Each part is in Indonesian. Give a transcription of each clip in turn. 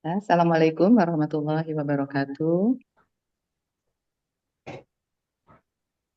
Assalamualaikum warahmatullahi wabarakatuh.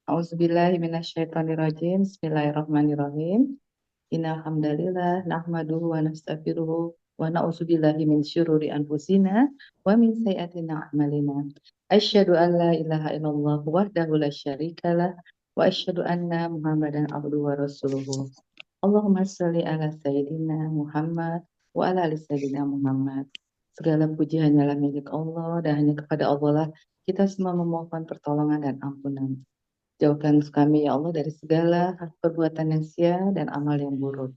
Auzubillahi minasyaitonirrajim. Bismillahirrahmanirrahim. Innal hamdalillah nahmaduhu wa nastaghfiruhu wa na'udzubillahi min syururi anfusina wa min sayyiati a'malina. Asyhadu an la ilaha illallah wahdahu la syarikalah wa asyhadu anna Muhammadan abduhu wa rasuluhu. Allahumma shalli ala sayyidina Muhammad wa ala ali sayyidina Muhammad. Segala puji hanyalah milik Allah dan hanya kepada Allah lah kita semua memohon pertolongan dan ampunan. Jauhkan kami ya Allah dari segala perbuatan yang sia dan amal yang buruk.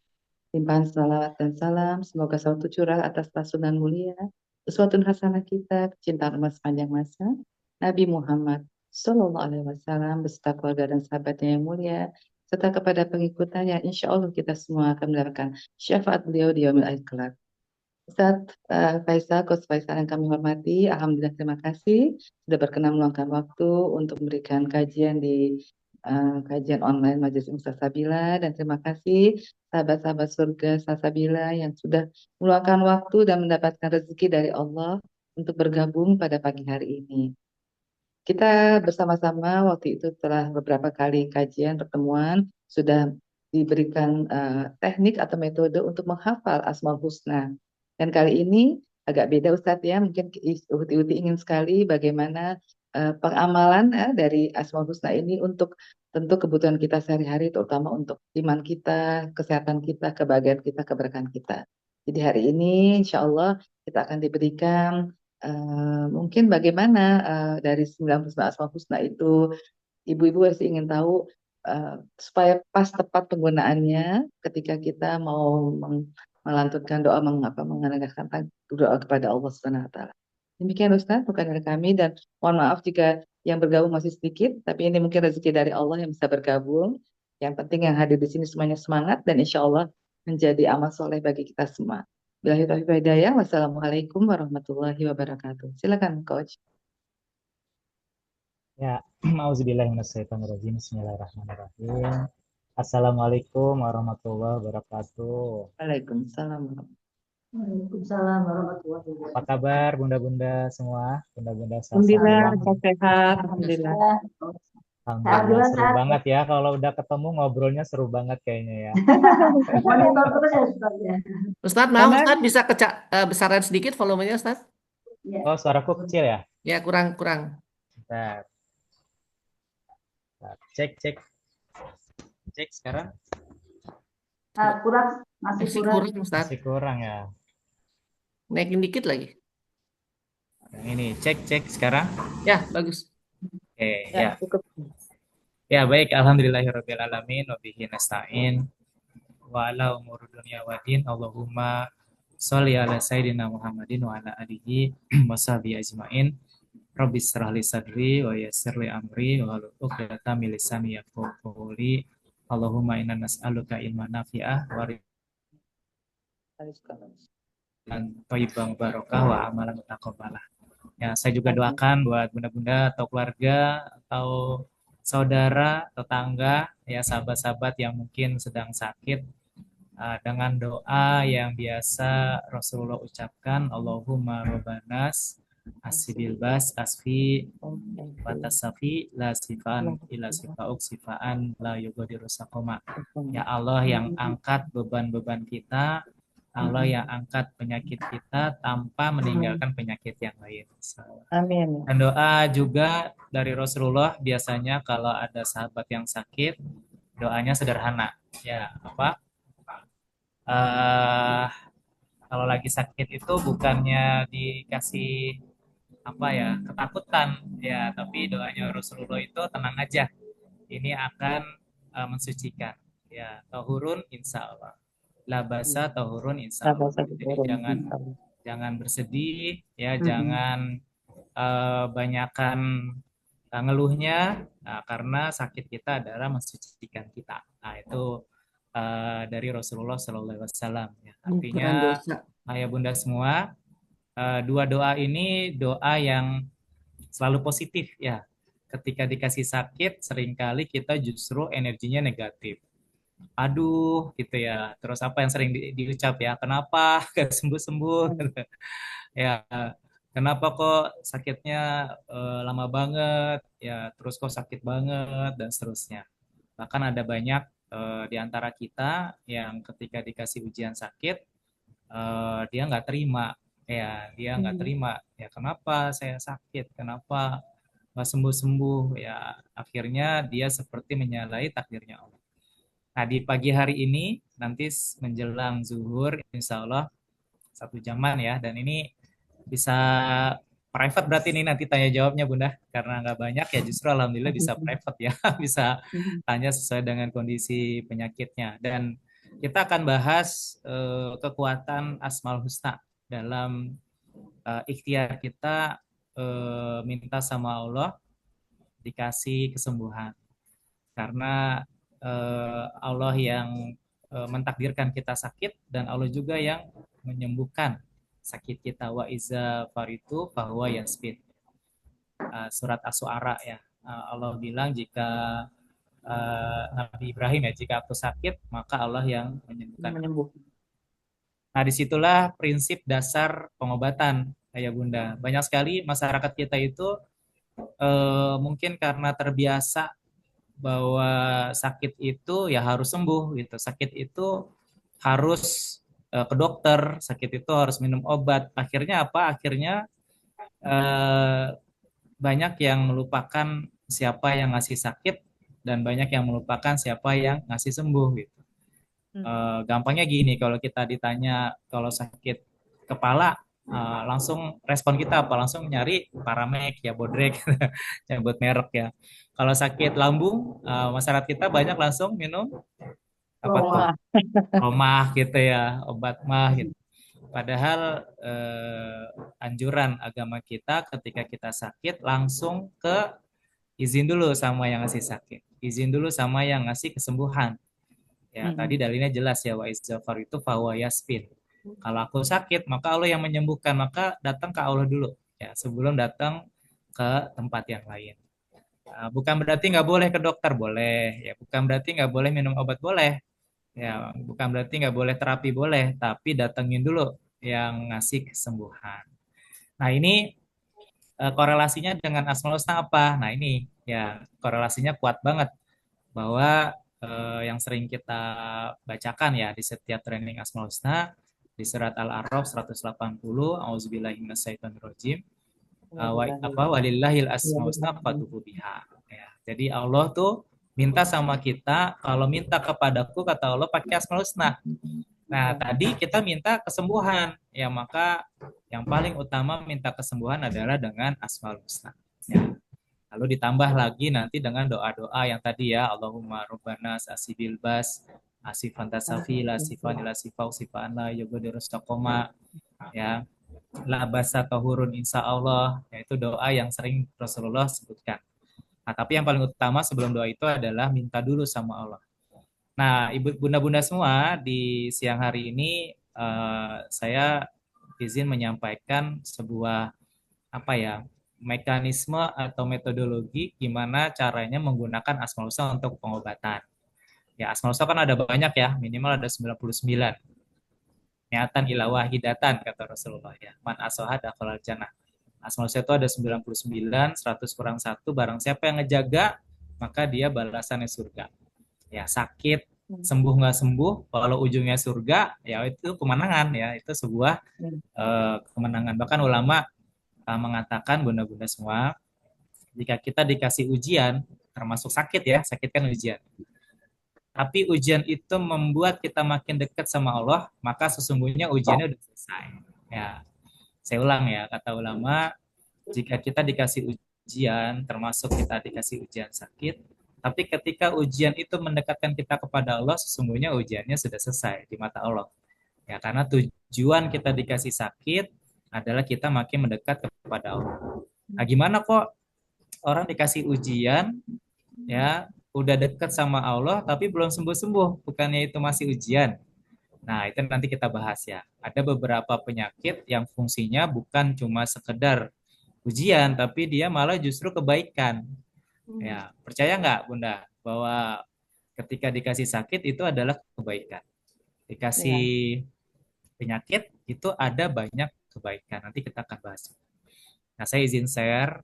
Limpahan salawat dan salam semoga selalu tercurah atas rasulan mulia, uswatun hasanah kita, kecintaan umat sepanjang masa, Nabi Muhammad Sallallahu Alaihi Wasallam beserta keluarga dan sahabatnya yang mulia, serta kepada pengikutnya, insya Allah kita semua akan mendapatkan syafaat beliau di yaumil akhir kelak. Ustadz Faisal, Coach Faisal yang kami hormati, Alhamdulillah terima kasih sudah berkenan meluangkan waktu untuk memberikan kajian di kajian online Majelis Ilmu Salsabila, dan terima kasih sahabat-sahabat surga Salsabila yang sudah meluangkan waktu dan mendapatkan rezeki dari Allah untuk bergabung pada pagi hari ini. Kita bersama-sama waktu itu telah beberapa kali kajian pertemuan sudah diberikan teknik atau metode untuk menghafal Asmaul Husna. Dan kali ini agak beda Ustadz ya, mungkin Uti ingin sekali bagaimana pengamalan dari Asmaul Husna ini untuk tentu kebutuhan kita sehari-hari, terutama untuk iman kita, kesehatan kita, kebahagiaan kita, keberkahan kita. Jadi hari ini insya Allah kita akan diberikan mungkin bagaimana dari 99 Asmaul Husna itu, ibu-ibu masih ingin tahu supaya pas tepat penggunaannya ketika kita mau melantunkan doa mengenangkan doa kepada Allah Subhanahu wa taala. Demikian Ustaz, bukan dari kami, dan mohon maaf jika yang bergabung masih sedikit, tapi ini mungkin rezeki dari Allah yang bisa bergabung. Yang penting yang hadir di sini semuanya semangat dan insya Allah menjadi amal soleh bagi kita semua. Billahi taufiq wal hidayah. Wassalamualaikum warahmatullahi wabarakatuh. Silakan Coach. Ya, auzubillahi minasyaitonirrajim. Bismillahirrahmanirrahim. Assalamualaikum warahmatullahi wabarakatuh. Waalaikumsalam. Waalaikumsalam warahmatullahi Apa wabarakatuh. kabar bunda-bunda semua? Bunda-bunda Alhamdulillah, Salsabila. saya sehat. Alhamdulillah. Alhamdulillah Alhamdulillah seru sehat. banget ya. Kalau udah ketemu ngobrolnya seru banget kayaknya ya. Monitor terus ya Ustaz ya. Ustadz, maaf Karena Ustadz bisa besaran sedikit volumenya Ustadz? Ya. Oh, suaraku kecil ya? Ya kurang. Bentar. Cek, cek. Cek sekarang. Kurang, masih Masih kurang. kurang Ustadz. Masih kurang ya. Naikin dikit lagi. Yang ini, cek, cek sekarang. Ya, bagus. Oke, ya, ya. cukup. Ya, baik. Alhamdulillahirabbil alamin wa bihi nasta'in. Wa ala umur dunia wa din. Allahumma sholli ala sayyidina Muhammadin wa ala alihi wa sahbihi ajmain. Rabbi shrah li sadri wa yassir li amri wa hlul 'uqdatam min lisani yafqahu qawli. Allahumma inna nas'aluka ilman nafi'ah wa rizqan thayyiban barokah wa amalan mutaqabbalah. Ya, saya juga doakan buat bunda-bunda atau keluarga atau saudara, tetangga, ya sahabat-sahabat yang mungkin sedang sakit, dengan doa yang biasa Rasulullah ucapkan, Allahumma robbanas asfibil bas asfi batasafi la sifan ila sifauk sifaan la yugadiru sakoma. Ya Allah yang angkat beban-beban kita, Allah yang angkat penyakit kita tanpa meninggalkan penyakit yang lain. Amin. Dan doa juga dari Rasulullah biasanya kalau ada sahabat yang sakit, doanya sederhana. Ya, apa? Kalau lagi sakit itu bukannya dikasih apa ya ketakutan ya, tapi doanya Rasulullah itu tenang aja. Ini akan mensucikan. Ya, tahurun insya Allah. Labasa tahurun insya Allah. Jadi jangan bersedih, ya, jangan banyakkan ngeluhnya, karena sakit kita adalah mensucikan kita. Nah, itu dari Rasulullah Sallallahu Alaihi Wasallam. Ya. Artinya, ayah bunda semua, dua doa ini doa yang selalu positif ya. Ketika dikasih sakit, seringkali kita justru energinya negatif. aduh gitu ya. Terus apa yang sering diucap ya, kenapa gak sembuh-sembuh Hmm. gitu. Ya, kenapa kok sakitnya lama banget ya, terus kok sakit banget dan seterusnya. Bahkan ada banyak di antara kita yang ketika dikasih ujian sakit, dia nggak terima, ya dia nggak Hmm. terima, ya kenapa saya sakit, kenapa nggak sembuh-sembuh, ya akhirnya dia seperti menyalahi takdirnya Allah. Nah di pagi hari ini nanti menjelang zuhur, insya Allah 1 jaman ya, dan ini bisa private berarti ini nanti tanya jawabnya Bunda, karena nggak banyak ya, justru alhamdulillah bisa private ya, bisa Hmm. tanya sesuai dengan kondisi penyakitnya. Dan kita akan bahas kekuatan Asmaul Husna dalam ikhtiar kita minta sama Allah dikasih kesembuhan. Karena Allah yang mentakdirkan kita sakit, dan Allah juga yang menyembuhkan sakit kita. Wa iza faritu fahuwa yasbit. Surat As-Su'ara ya. Allah bilang jika Nabi Ibrahim ya, jika aku sakit maka Allah yang menyembuhkan. Menyembuhkan. Nah, disitulah prinsip dasar pengobatan, Ayah Bunda. Banyak sekali masyarakat kita itu mungkin karena terbiasa bahwa sakit itu ya harus sembuh gitu. Sakit itu harus ke dokter, sakit itu harus minum obat. Akhirnya apa? Akhirnya eh, banyak yang melupakan siapa yang ngasih sakit, dan banyak yang melupakan siapa yang ngasih sembuh gitu. Hmm. Gampangnya gini, kalau kita ditanya kalau sakit kepala, langsung respon kita apa? Langsung nyari Paramek ya, Bodrek, nyebut merek ya. Kalau sakit lambung, masyarakat kita banyak langsung minum apa tuh? Roma. Romah gitu ya, obat mah gitu. Padahal anjuran agama kita ketika kita sakit langsung ke izin dulu sama yang ngasih sakit, izin dulu sama yang ngasih kesembuhan. Ya, tadi Hmm. dalilnya jelas ya, wa izzafar itu fahuwa yasfin. Kalau aku sakit, maka Allah yang menyembuhkan, maka datang ke Allah dulu ya, sebelum datang ke tempat yang lain. Bukan berarti nggak boleh ke dokter, boleh ya. Bukan berarti nggak boleh minum obat, boleh ya. Bukan berarti nggak boleh terapi, boleh. Tapi datengin dulu yang ngasih kesembuhan. Nah ini korelasinya dengan Asmaul Husna apa? Nah ini ya korelasinya kuat banget, bahwa yang sering kita bacakan ya di setiap training Asmaul Husna di surat Al-A'raf 180, auzubillahi minasyaitonirrajim, apa walillahil asmaul husna fatuhu biha. Ya, jadi Allah tuh minta sama kita, kalau minta kepadaku kata Allah pakai Asmaul Husna. Nah, tadi kita minta kesembuhan, ya maka yang paling utama minta kesembuhan adalah dengan Asmaul Husna. Ya. Lalu ditambah lagi nanti dengan doa-doa yang tadi ya, Allahumma Rabbana asibil bas, asifan tasafi, la sifan ila sifau sifan la yubadirus taqoma, ya, la basa tahurun insya Allah, yaitu doa yang sering Rasulullah sebutkan. Nah, tapi yang paling utama sebelum doa itu adalah minta dulu sama Allah. Nah, ibu bunda-bunda semua, di siang hari ini saya izin menyampaikan sebuah apa ya, mekanisme atau metodologi gimana caranya menggunakan Asmaul Husna untuk pengobatan. Ya, Asmaul Husna kan ada banyak ya, minimal ada 99. Niatan ila wahidatan kata Rasulullah ya. Man asoha dakhalal jannah. Asmaul Husna itu ada 99, 100 kurang 1, barang siapa yang ngejaga maka dia balasannya surga. Ya, sakit sembuh nggak sembuh, kalau ujungnya surga ya itu kemenangan ya, itu sebuah kemenangan. Bahkan ulama mengatakan, bunda-bunda semua, jika kita dikasih ujian, termasuk sakit ya, sakit kan ujian. Tapi ujian itu membuat kita makin dekat sama Allah, maka sesungguhnya ujiannya udah selesai. Ya, saya ulang ya, kata ulama, jika kita dikasih ujian, termasuk kita dikasih ujian sakit, tapi ketika ujian itu mendekatkan kita kepada Allah, sesungguhnya ujiannya sudah selesai di mata Allah. Ya, karena tujuan kita dikasih sakit adalah kita makin mendekat kepada Allah. Nah, gimana kok orang dikasih ujian ya, udah dekat sama Allah tapi belum sembuh-sembuh, bukannya itu masih ujian? Nah, itu nanti kita bahas ya. Ada beberapa penyakit yang fungsinya bukan cuma sekedar ujian, tapi dia malah justru kebaikan. Ya, percaya nggak Bunda bahwa Ketika dikasih sakit itu adalah kebaikan. Ya. Dikasih penyakit itu ada banyak kebaikan. Nanti kita akan bahas. Nah, saya izin share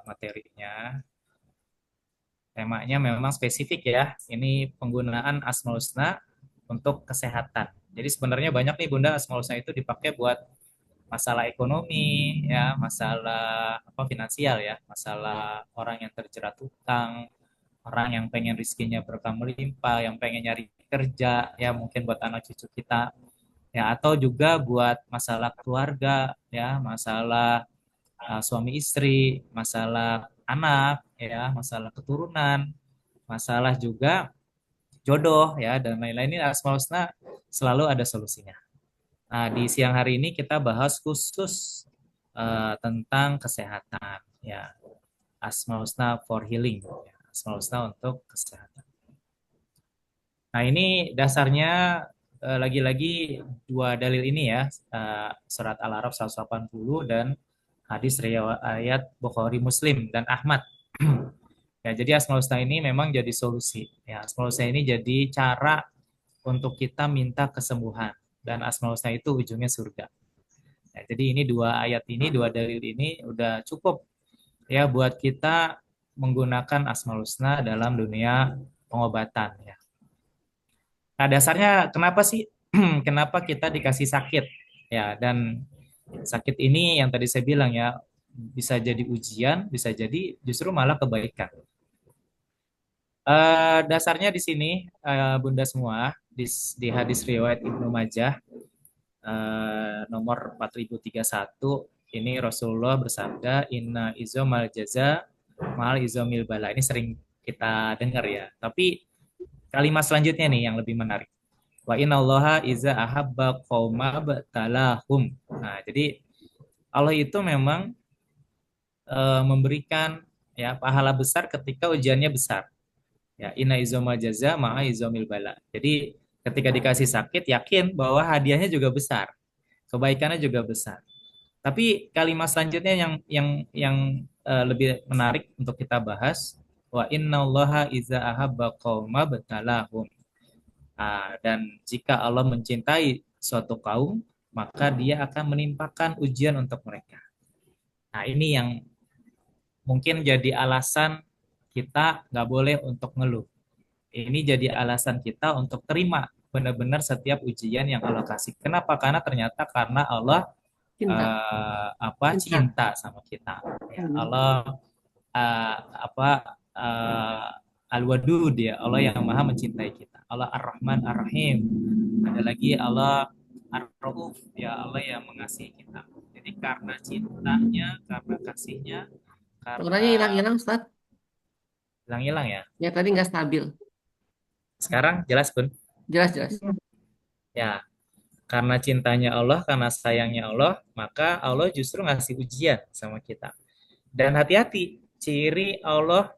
materinya. Temanya memang spesifik ya. Ini penggunaan Asmaul Husna untuk kesehatan. Jadi sebenarnya banyak nih Bunda, Asmaul Husna itu dipakai buat masalah ekonomi ya, masalah apa finansial ya, masalah orang yang terjerat hutang, orang yang pengen rizkinya berkah melimpah, yang pengen nyari kerja ya, mungkin buat anak cucu kita ya, atau juga buat masalah keluarga ya, masalah suami istri, masalah anak ya, masalah keturunan, masalah juga jodoh ya, dan lain-lain. Ini Asmaul Husna selalu ada solusinya. Nah, di siang hari ini kita bahas khusus tentang kesehatan ya, Asmaul Husna for healing ya. Asmaul Husna untuk kesehatan. Nah, ini dasarnya lagi-lagi dua dalil ini ya, surat Al-A'raf 180 dan hadis riwayat Bukhari, Muslim dan Ahmad. Ya, jadi Asmaul Husna ini memang jadi solusi. Ya, Asmaul Husna ini jadi cara untuk kita minta kesembuhan, dan Asmaul Husna itu ujungnya surga. Ya, jadi ini dua ayat ini, dua dalil ini udah cukup ya buat kita menggunakan Asmaul Husna dalam dunia pengobatan ya. Nah, dasarnya kenapa sih kenapa kita dikasih sakit? Ya, dan sakit ini yang tadi saya bilang ya, bisa jadi ujian, bisa jadi justru malah kebaikan. Dasarnya di sini Bunda semua, di hadis riwayat Ibnu Majah nomor 4031, ini Rasulullah bersabda, inna izomal jaza mal izomil bala. Ini sering kita dengar ya, tapi kalimat selanjutnya nih yang lebih menarik. Wa innallaha iza ahabba qauma batalahum. Nah, jadi Allah itu memang memberikan ya pahala besar ketika ujiannya besar. Ya, inna izomal jaza ma'a izomil bala. Jadi ketika dikasih sakit, yakin bahwa hadiahnya juga besar, kebaikannya juga besar. Tapi kalimat selanjutnya yang lebih menarik untuk kita bahas, wa innallaha iza ahabba qauma batalahum. Dan jika Allah mencintai suatu kaum, maka Dia akan menimpakan ujian untuk mereka. Nah, ini yang mungkin jadi alasan kita nggak boleh untuk ngeluh. Ini jadi alasan kita untuk terima benar-benar setiap ujian yang Allah kasih. Kenapa? Karena Allah Cinta. Cinta. cinta sama kita. Ya, Allah Al-Wadud ya, Allah yang maha mencintai kita. Allah Ar-Rahman Ar-Rahim. Ada lagi Allah Ar-Rauf ya, Allah yang mengasihi kita. Jadi karena cintanya, karena kasihnya, Suaranya karena hilang-hilang, Ustaz. hilang-hilang ya. Ya, tadi nggak stabil. Sekarang jelas Bun? Jelas-jelas. Ya, karena cintanya Allah, karena sayangnya Allah, maka Allah justru ngasih ujian sama kita. Dan hati-hati, ciri Allah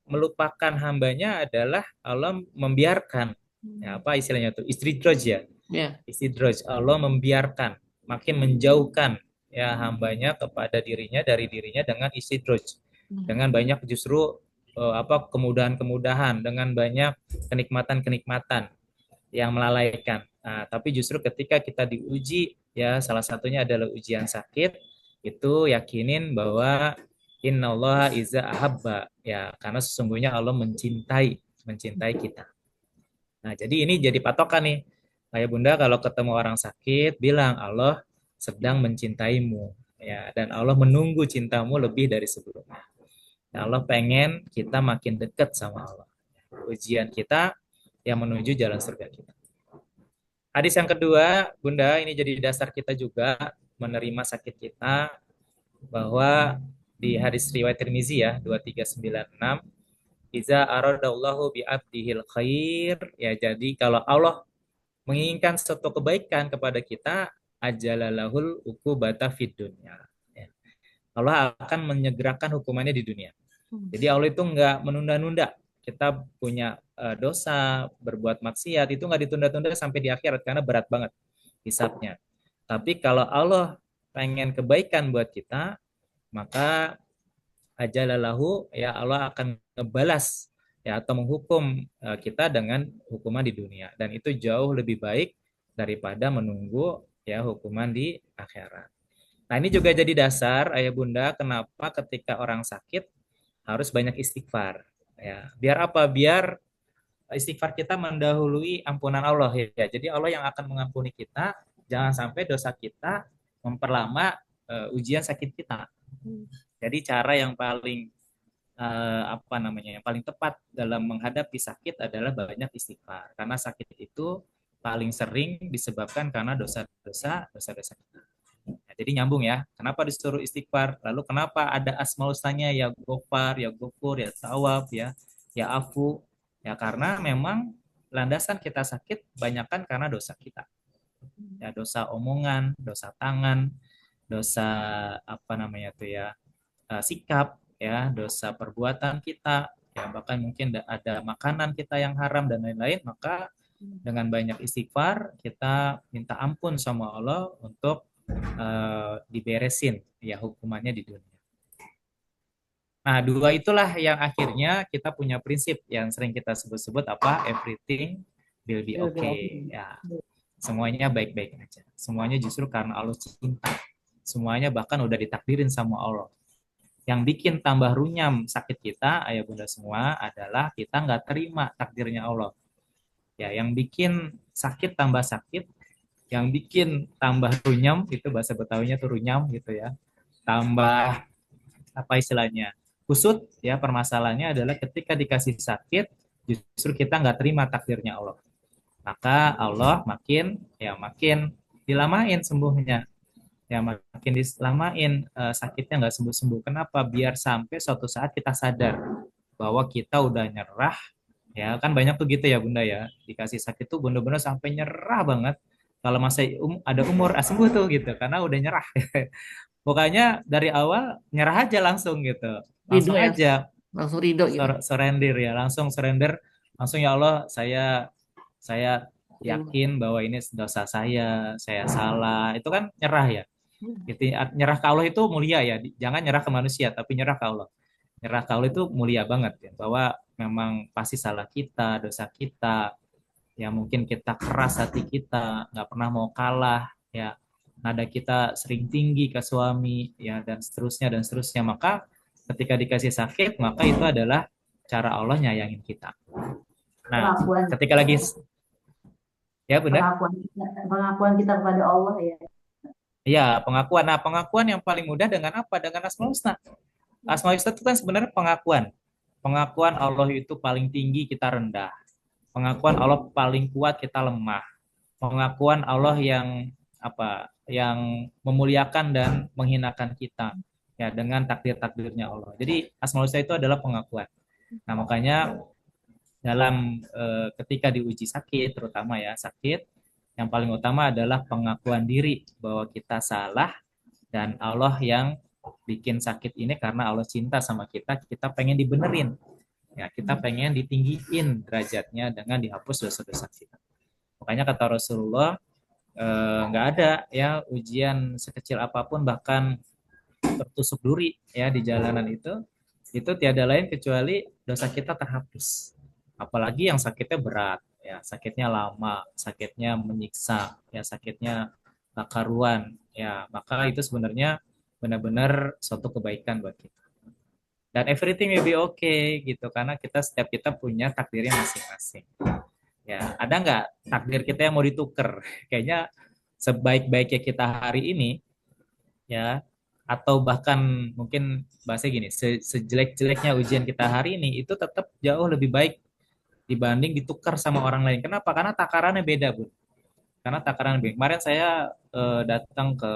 melupakan hambanya adalah Allah membiarkan. Ya, apa istilahnya itu? Istidraj ya. Ya. Istidraj. Allah membiarkan, makin menjauhkan ya hambanya kepada dirinya, dari dirinya dengan istidraj. Dengan banyak justru kemudahan-kemudahan, dengan banyak kenikmatan-kenikmatan yang melalaikan. Nah, tapi justru ketika kita diuji, ya salah satunya adalah ujian sakit, itu yakinin bahwa innallaha iza ahabba, ya karena sesungguhnya Allah mencintai kita. Nah, jadi ini jadi patokan nih. Kayak Bunda kalau ketemu orang sakit, bilang Allah sedang mencintaimu, ya, dan Allah menunggu cintamu lebih dari sebelumnya. Nah, Allah pengen kita makin dekat sama Allah. Ujian kita yang menuju jalan surga kita. Hadis yang kedua, Bunda, ini jadi dasar kita juga menerima sakit kita, bahwa di hadis riwayat Tirmizi ya 2396, iza aradallahu bi abdihil khair, ya jadi kalau Allah menginginkan suatu kebaikan kepada kita, ajalalahul uqubata fid dunya. Ya. Allah akan menyegerakan hukumannya di dunia. Jadi Allah itu nggak menunda-nunda. Kita punya dosa, berbuat maksiat, itu nggak ditunda-tunda sampai di akhirat karena berat banget hisabnya. Tapi kalau Allah pengen kebaikan buat kita, maka ajalalahu, ya Allah akan ngebalas ya atau menghukum kita dengan hukuman di dunia, dan itu jauh lebih baik daripada menunggu ya hukuman di akhirat. Nah, ini juga jadi dasar ayah bunda kenapa ketika orang sakit harus banyak istighfar. Ya, biar apa? Biar istighfar kita mendahului ampunan Allah ya. Jadi Allah yang akan mengampuni kita, jangan sampai dosa kita memperlama ujian sakit kita. Jadi cara yang paling apa namanya, yang paling tepat dalam menghadapi sakit adalah banyak istighfar. Karena sakit itu paling sering disebabkan karena dosa-dosa kita. Nah, jadi nyambung ya. Kenapa disuruh istighfar? Lalu kenapa ada asmaul husnanya ya Ghaffar, ya Ghafur, ya Tawwab, ya Afu? Ya karena memang landasan kita sakit banyakkan karena dosa kita. Ya dosa omongan, dosa tangan, dosa apa namanya tuh ya, sikap, ya dosa perbuatan kita, ya bahkan mungkin ada makanan kita yang haram dan lain-lain. Maka dengan banyak istighfar kita minta ampun sama Allah untuk diberesin ya hukumannya di dunia. Nah, dua itulah yang akhirnya kita punya prinsip yang sering kita sebut-sebut apa? Everything will be Will be okay. okay. Ya, semuanya baik-baik aja. Semuanya justru karena Allah cinta. Semuanya bahkan udah ditakdirin sama Allah. Yang bikin tambah runyam sakit kita, ayah bunda semua, adalah kita nggak terima takdirnya Allah. Ya, yang bikin sakit tambah sakit, yang bikin tambah runyam, itu bahasa Betawinya tuh runyam gitu ya. Tambah apa istilahnya? Kusut ya, permasalahannya adalah ketika dikasih sakit, justru kita nggak terima takdirnya Allah. Maka Allah makin dilamain sembuhnya. Ya makin dilamain sakitnya nggak sembuh-sembuh. Kenapa? Biar sampai suatu saat kita sadar bahwa kita udah nyerah. Ya kan banyak tuh gitu ya bunda ya, dikasih sakit tuh bener-bener sampai nyerah banget. Kalau masih ada umur sembuh tuh gitu, karena udah nyerah. Pokoknya dari awal nyerah aja langsung gitu, Ridho langsung ya, aja langsung ridho gitu. surrender ya, langsung surrender, langsung ya Allah saya yakin bahwa ini dosa saya salah. Itu kan nyerah ya. Gitu, nyerah ke Allah itu mulia ya. Jangan nyerah ke manusia, tapi nyerah ke Allah. Nyerah ke Allah itu mulia banget ya. Bahwa memang pasti salah kita, dosa kita. Ya mungkin kita keras hati kita, nggak pernah mau kalah. Ya nada kita sering tinggi ke suami, ya dan seterusnya dan seterusnya. Maka ketika dikasih sakit, maka itu adalah cara Allah nyayangin kita. Nah, Pengakuan, ketika lagi ya bunda. pengakuan kita kepada Allah ya. Iya, pengakuan. Nah, pengakuan yang paling mudah dengan apa? Dengan Asmaul Husna. Asmaul Husna itu kan sebenarnya pengakuan. Pengakuan Allah itu paling tinggi, kita rendah. Pengakuan Allah paling kuat, kita lemah. Pengakuan Allah yang apa? Yang memuliakan dan menghinakan kita. Ya, dengan takdir-takdirnya Allah. Jadi Asmaul Husna itu adalah pengakuan. Nah, makanya dalam ketika diuji sakit, terutama ya sakit, yang paling utama adalah pengakuan diri bahwa kita salah dan Allah yang bikin sakit ini karena Allah cinta sama kita, kita pengen dibenerin. Ya, kita pengen ditinggiin derajatnya dengan dihapus dosa-dosa kita. Makanya kata Rasulullah, nggak ada ya ujian sekecil apapun, bahkan tertusuk duri ya di jalanan itu tiada lain kecuali dosa kita terhapus. Apalagi yang sakitnya berat, ya sakitnya lama, sakitnya menyiksa, ya sakitnya tak karuan, ya maka itu sebenarnya benar-benar suatu kebaikan buat kita. Dan everything will be okay gitu, karena setiap kita punya takdirnya masing-masing. Ya ada nggak takdir kita yang mau ditukar? Kayaknya sebaik-baiknya kita hari ini, ya atau bahkan mungkin bahasa gini, sejelek-jeleknya ujian kita hari ini itu tetap jauh lebih baik dibanding ditukar sama orang lain. Kenapa? Karena takarannya beda, Bu. Karena takaran beda. Kemarin saya datang ke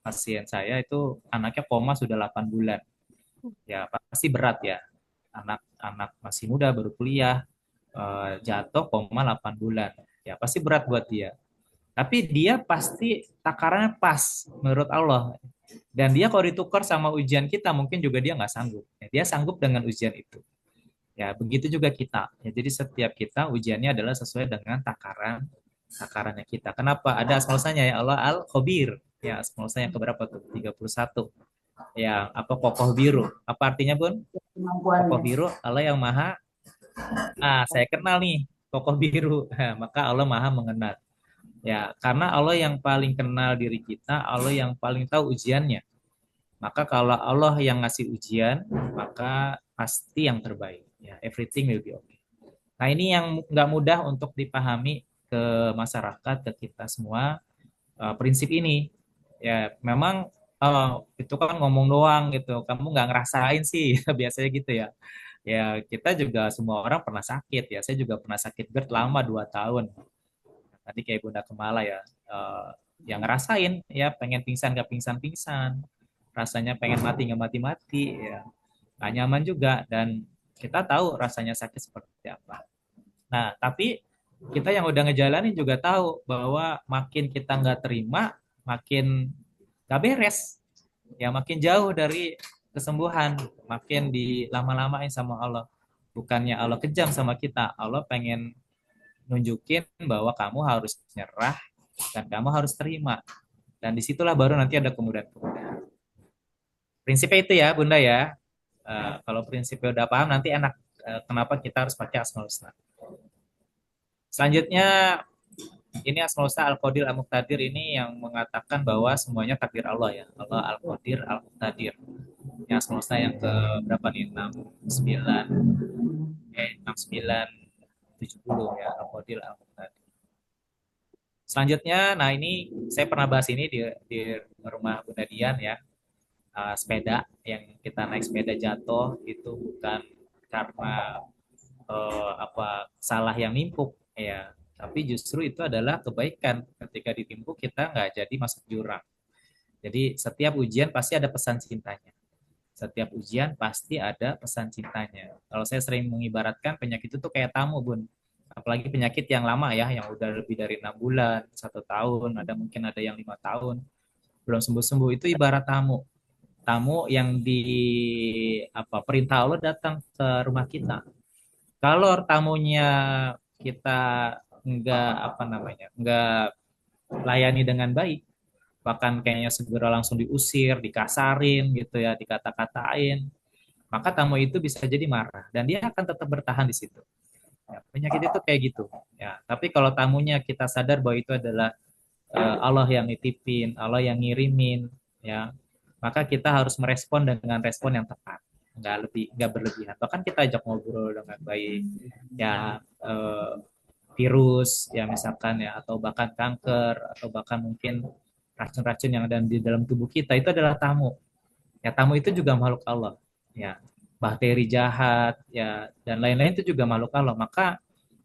pasien saya itu anaknya koma sudah 8 bulan. Ya, pasti berat ya. Anak masih muda baru kuliah, jatuh koma 8 bulan. Ya, pasti berat buat dia. Tapi dia pasti takarannya pas menurut Allah. Dan dia kalau ditukar sama ujian kita mungkin juga dia nggak sanggup. Dia sanggup dengan ujian itu. Ya, begitu juga kita. Ya, jadi setiap kita ujiannya adalah sesuai dengan takarannya kita. Kenapa? Ada asmaul husnanya ya Allah Al-Khabir. Ya, asmaul husna yang keberapa tuh? 31. Ya, apa kokoh biru? Apa artinya, Bun? Kokoh biru, Allah yang maha Nah, saya kenal nih tokoh biru. Maka Allah Maha mengenal. Ya, karena Allah yang paling kenal diri kita, Allah yang paling tahu ujiannya. Maka kalau Allah yang ngasih ujian, maka pasti yang terbaik. Ya, everything will be okay. Nah, ini yang nggak mudah untuk dipahami ke masyarakat, ke kita semua, prinsip ini. Ya, memang itu kan ngomong doang gitu. Kamu nggak ngerasain sih, biasanya gitu ya. Ya, kita juga semua orang pernah sakit ya. Saya juga pernah sakit GERD lama 2 tahun. Tadi kayak Bunda Kemala ya, yang ngerasain ya pengen pingsan gak pingsan-pingsan, rasanya pengen mati nggak mati-mati ya, nggak nyaman juga dan kita tahu rasanya sakit seperti apa. Nah, tapi kita yang udah ngejalanin juga tahu bahwa makin kita nggak terima, makin nggak beres, ya makin jauh dari kesembuhan, makin dilama-lamain sama Allah. Bukannya Allah kejam sama kita, Allah pengen nunjukin bahwa kamu harus nyerah dan kamu harus terima. Dan disitulah baru nanti ada kemudahan-kemudahan. Prinsipnya itu ya, Bunda ya. Kalau prinsipnya udah paham, nanti enak kenapa kita harus pakai Asmaul Husna. Selanjutnya, ini Asmaul Husna Al-Qadir Al-Muqtadir ini yang mengatakan bahwa semuanya takdir Allah ya. Allah Al-Qadir Al-Muqtadir. Yang Asmaul Husna yang ke berapa nih? 69, 69, 70 ya. Al-Qadir Al-Muqtadir. Selanjutnya, nah ini saya pernah bahas ini di rumah Bunda Dian ya. Sepeda yang kita naik sepeda jatuh itu bukan karena salah yang nimpuk ya, tapi justru itu adalah kebaikan. Ketika ditimpuk kita nggak jadi masuk jurang. Jadi setiap ujian pasti ada pesan cintanya. Setiap ujian pasti ada pesan cintanya. Kalau saya sering mengibaratkan penyakit itu kayak tamu, Bun. Apalagi penyakit yang lama ya, yang udah lebih dari 6 bulan, 1 tahun, mungkin ada yang 5 tahun belum sembuh-sembuh, itu ibarat tamu. Tamu yang perintah Allah datang ke rumah kita. Kalau tamunya kita nggak layani dengan baik, bahkan kayaknya segera langsung diusir, dikasarin gitu ya, dikata-katain, maka tamu itu bisa jadi marah dan dia akan tetap bertahan di situ. Ya, penyakit itu kayak gitu. Ya, tapi kalau tamunya kita sadar bahwa itu adalah Allah yang nitipin, Allah yang ngirimin, ya, maka kita harus merespon dengan respon yang tepat, nggak berlebihan. Bahkan kita ajak ngobrol dengan baik, ya, virus, ya misalkan ya, atau bahkan kanker, atau bahkan mungkin racun-racun yang ada di dalam tubuh kita itu adalah tamu. Ya, tamu itu juga makhluk Allah. Ya, bakteri jahat, ya, dan lain-lain itu juga makhluk Allah. Maka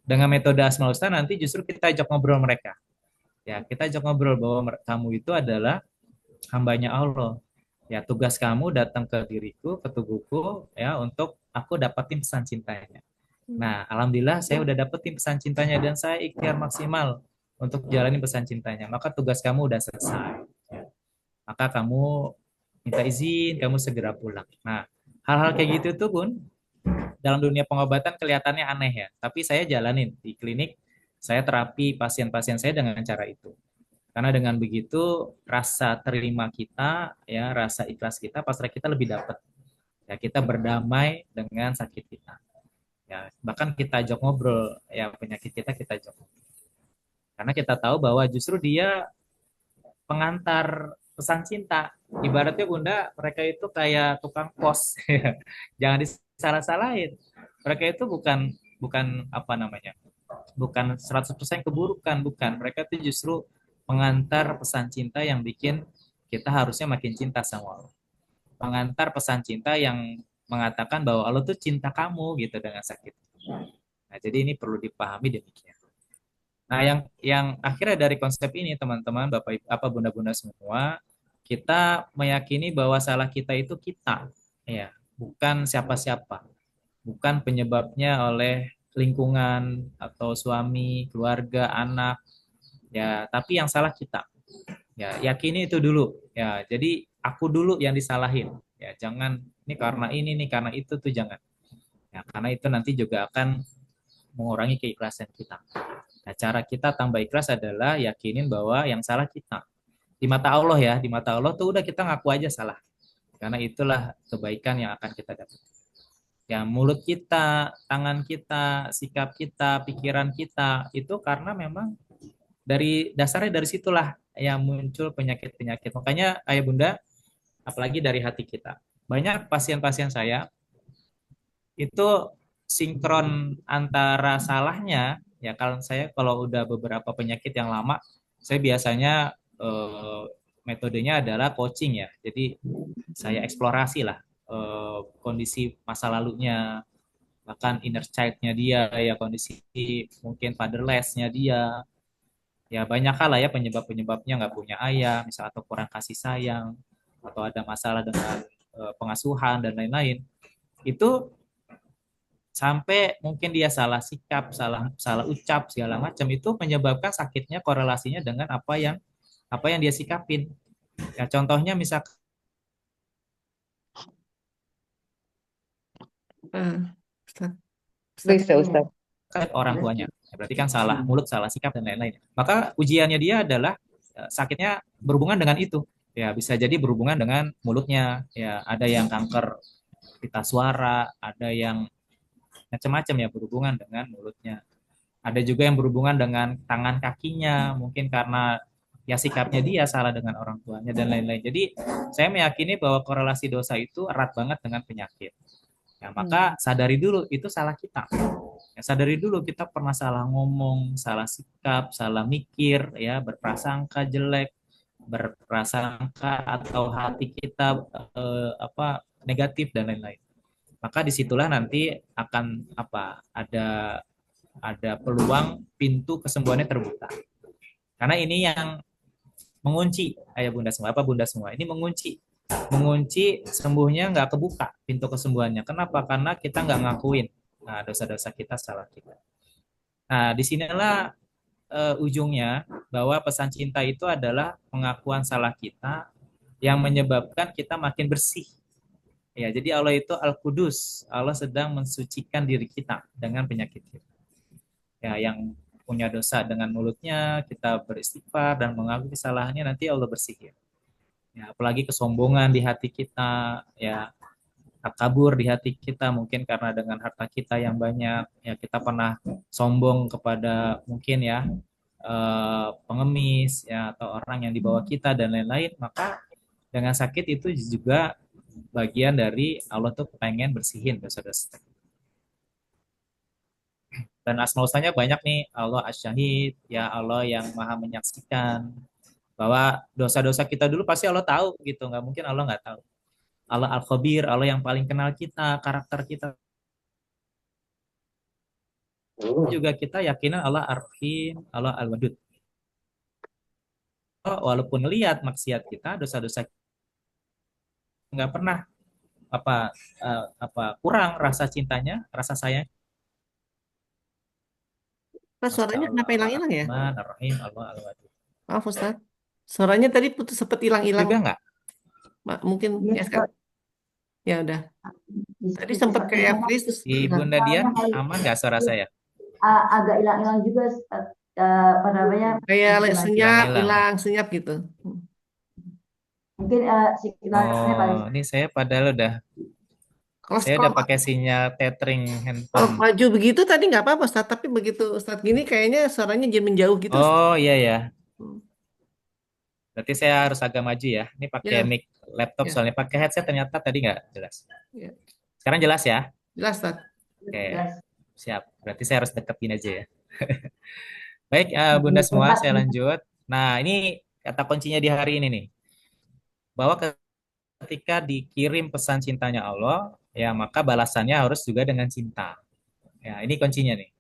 dengan metode Asmaul Husna nanti justru kita ajak ngobrol mereka. Ya, kita ajak ngobrol bahwa kamu itu adalah hambanya Allah. Ya, tugas kamu datang ke diriku, ke tubuhku, ya, untuk aku dapatin pesan cintanya. Nah, alhamdulillah saya udah dapetin pesan cintanya dan saya ikhtiar maksimal untuk jalanin pesan cintanya. Maka tugas kamu udah selesai. Ya. Maka kamu minta izin, kamu segera pulang. Nah, hal-hal kayak gitu tuh Bun, dalam dunia pengobatan kelihatannya aneh ya. Tapi saya jalanin di klinik, saya terapi pasien-pasien saya dengan cara itu. Karena dengan begitu rasa terima kita, ya rasa ikhlas kita, pasrah kita lebih dapat. Ya, kita berdamai dengan sakit kita. Ya, bahkan kita ajak ngobrol, ya penyakit kita ajak ngobrol. Karena kita tahu bahwa justru dia pengantar pesan cinta. Ibaratnya Bunda, mereka itu kayak tukang pos. Jangan disalah-salahin. Mereka itu bukan bukan bukan 100% keburukan, bukan. Mereka itu justru pengantar pesan cinta yang bikin kita harusnya makin cinta sama Allah. Pengantar pesan cinta yang mengatakan bahwa Allah tuh cinta kamu gitu dengan sakit. Nah, jadi ini perlu dipahami demikian. Nah, yang akhirnya dari konsep ini teman-teman, Bapak apa Bunda-bunda semua, kita meyakini bahwa salah kita itu kita, ya, bukan siapa-siapa. Bukan penyebabnya oleh lingkungan atau suami, keluarga, anak, ya, tapi yang salah kita. Ya, yakini itu dulu. Ya, jadi aku dulu yang disalahin. Ya, jangan ini nih karena itu tuh jangan. Ya, karena itu nanti juga akan mengurangi keikhlasan kita. Nah, cara kita tambah ikhlas adalah yakinin bahwa yang salah kita. Di mata Allah ya, di mata Allah tuh udah kita ngaku aja salah. Karena itulah kebaikan yang akan kita dapat. Ya, mulut kita, tangan kita, sikap kita, pikiran kita itu karena memang dari dasarnya dari situlah yang muncul penyakit-penyakit. Makanya ayah bunda, apalagi dari hati kita. Banyak pasien-pasien saya itu sinkron antara salahnya, ya kalau saya kalau udah beberapa penyakit yang lama, saya biasanya metodenya adalah coaching ya. Jadi saya eksplorasi lah kondisi masa lalunya, bahkan inner child-nya dia, ya kondisi mungkin fatherless-nya dia, ya banyak hal lah ya penyebab-penyebabnya nggak punya ayah, misal atau kurang kasih sayang, atau ada masalah dengan pengasuhan dan lain-lain. Itu sampai mungkin dia salah sikap, salah salah ucap segala macam itu menyebabkan sakitnya korelasinya dengan apa yang dia sikapin. Ya contohnya misal Ustaz. Ustaz. Please ya Ustaz. orang tuanya. Ya, berarti kan salah mulut, salah sikap dan lain-lain. Maka ujiannya dia adalah sakitnya berhubungan dengan itu. Ya bisa jadi berhubungan dengan mulutnya. Ya ada yang kanker pita suara, ada yang macam-macam ya berhubungan dengan mulutnya. Ada juga yang berhubungan dengan tangan kakinya, mungkin karena ya sikapnya dia salah dengan orang tuanya dan lain-lain. Jadi saya meyakini bahwa korelasi dosa itu erat banget dengan penyakit. Ya, maka sadari dulu itu salah kita. Ya, sadari dulu kita pernah salah ngomong, salah sikap, salah mikir, ya berprasangka jelek, berprasangka atau hati kita negatif dan lain-lain. Maka disitulah nanti akan ada peluang pintu kesembuhannya terbuka. Karena ini yang mengunci ayah bunda semua, apa bunda semua ini mengunci sembuhnya nggak kebuka pintu kesembuhannya. Kenapa? Karena kita nggak ngakuin dosa-dosa kita, salah kita. Nah, disinilah ujungnya bahwa pesan cinta itu adalah pengakuan salah kita yang menyebabkan kita makin bersih. Ya, jadi Allah itu Al-Qudus. Allah sedang mensucikan diri kita dengan penyakit kita. Ya, yang punya dosa dengan mulutnya, kita beristighfar dan mengakui kesalahannya, nanti Allah bersihin. Ya, apalagi kesombongan di hati kita, ya takabur di hati kita mungkin karena dengan harta kita yang banyak, ya kita pernah sombong kepada mungkin ya pengemis ya atau orang yang di bawah kita dan lain-lain, maka dengan sakit itu juga bagian dari Allah tuh pengen bersihin dosa-dosa. Dan asma husnanya banyak nih, Allah Asy-Syahid, ya Allah yang maha menyaksikan, bahwa dosa-dosa kita dulu pasti Allah tahu gitu, nggak mungkin Allah nggak tahu. Allah Al-Khabir, Allah yang paling kenal kita, karakter kita juga kita yakinan Allah Ar-Rahim, Allah Al-Wadud. Walaupun lihat maksiat kita, dosa-dosa nggak pernah kurang rasa cintanya, rasa sayang. Pak, Masya suaranya Allah, kenapa Allah hilang-hilang ya? Ar-Rahman, Ar-Rahim, Allah Al-Wadud. Maaf Ustaz. Suaranya tadi putus sempat hilang-hilang. Juga nggak? Mungkin Iya, ya sekarang. Ya udah. Tadi Putus sempat satu kayak sama freeze. putus. Di Bunda Dian aman nggak suara saya? Agak hilang-hilang juga, apa namanya, Kayak mungkin lagi. senyap, Hilang-hilang. hilang, senyap gitu. Mungkin signalnya paling. Oh, ini saya padahal Kalau saya kalau udah pakai sinyal tethering kalau handphone. maju begitu tadi nggak apa-apa Ustaz, tapi begitu Ustaz gini kayaknya suaranya jadi menjauh gitu Ustaz. Oh iya ya, Hmm. berarti saya harus agak maju ya. Ini pakai Ya, mic laptop ya, soalnya pakai headset ternyata tadi nggak jelas. ya. Sekarang jelas ya? Jelas Ustaz. Oke, Jelas. siap. Berarti saya harus deketin aja ya. Baik, Bunda semua, Hebat. saya lanjut. Nah, ini kata kuncinya di hari ini nih, bahwa ketika dikirim pesan cintanya Allah, ya maka balasannya harus juga dengan cinta. Ya, ini kuncinya nih.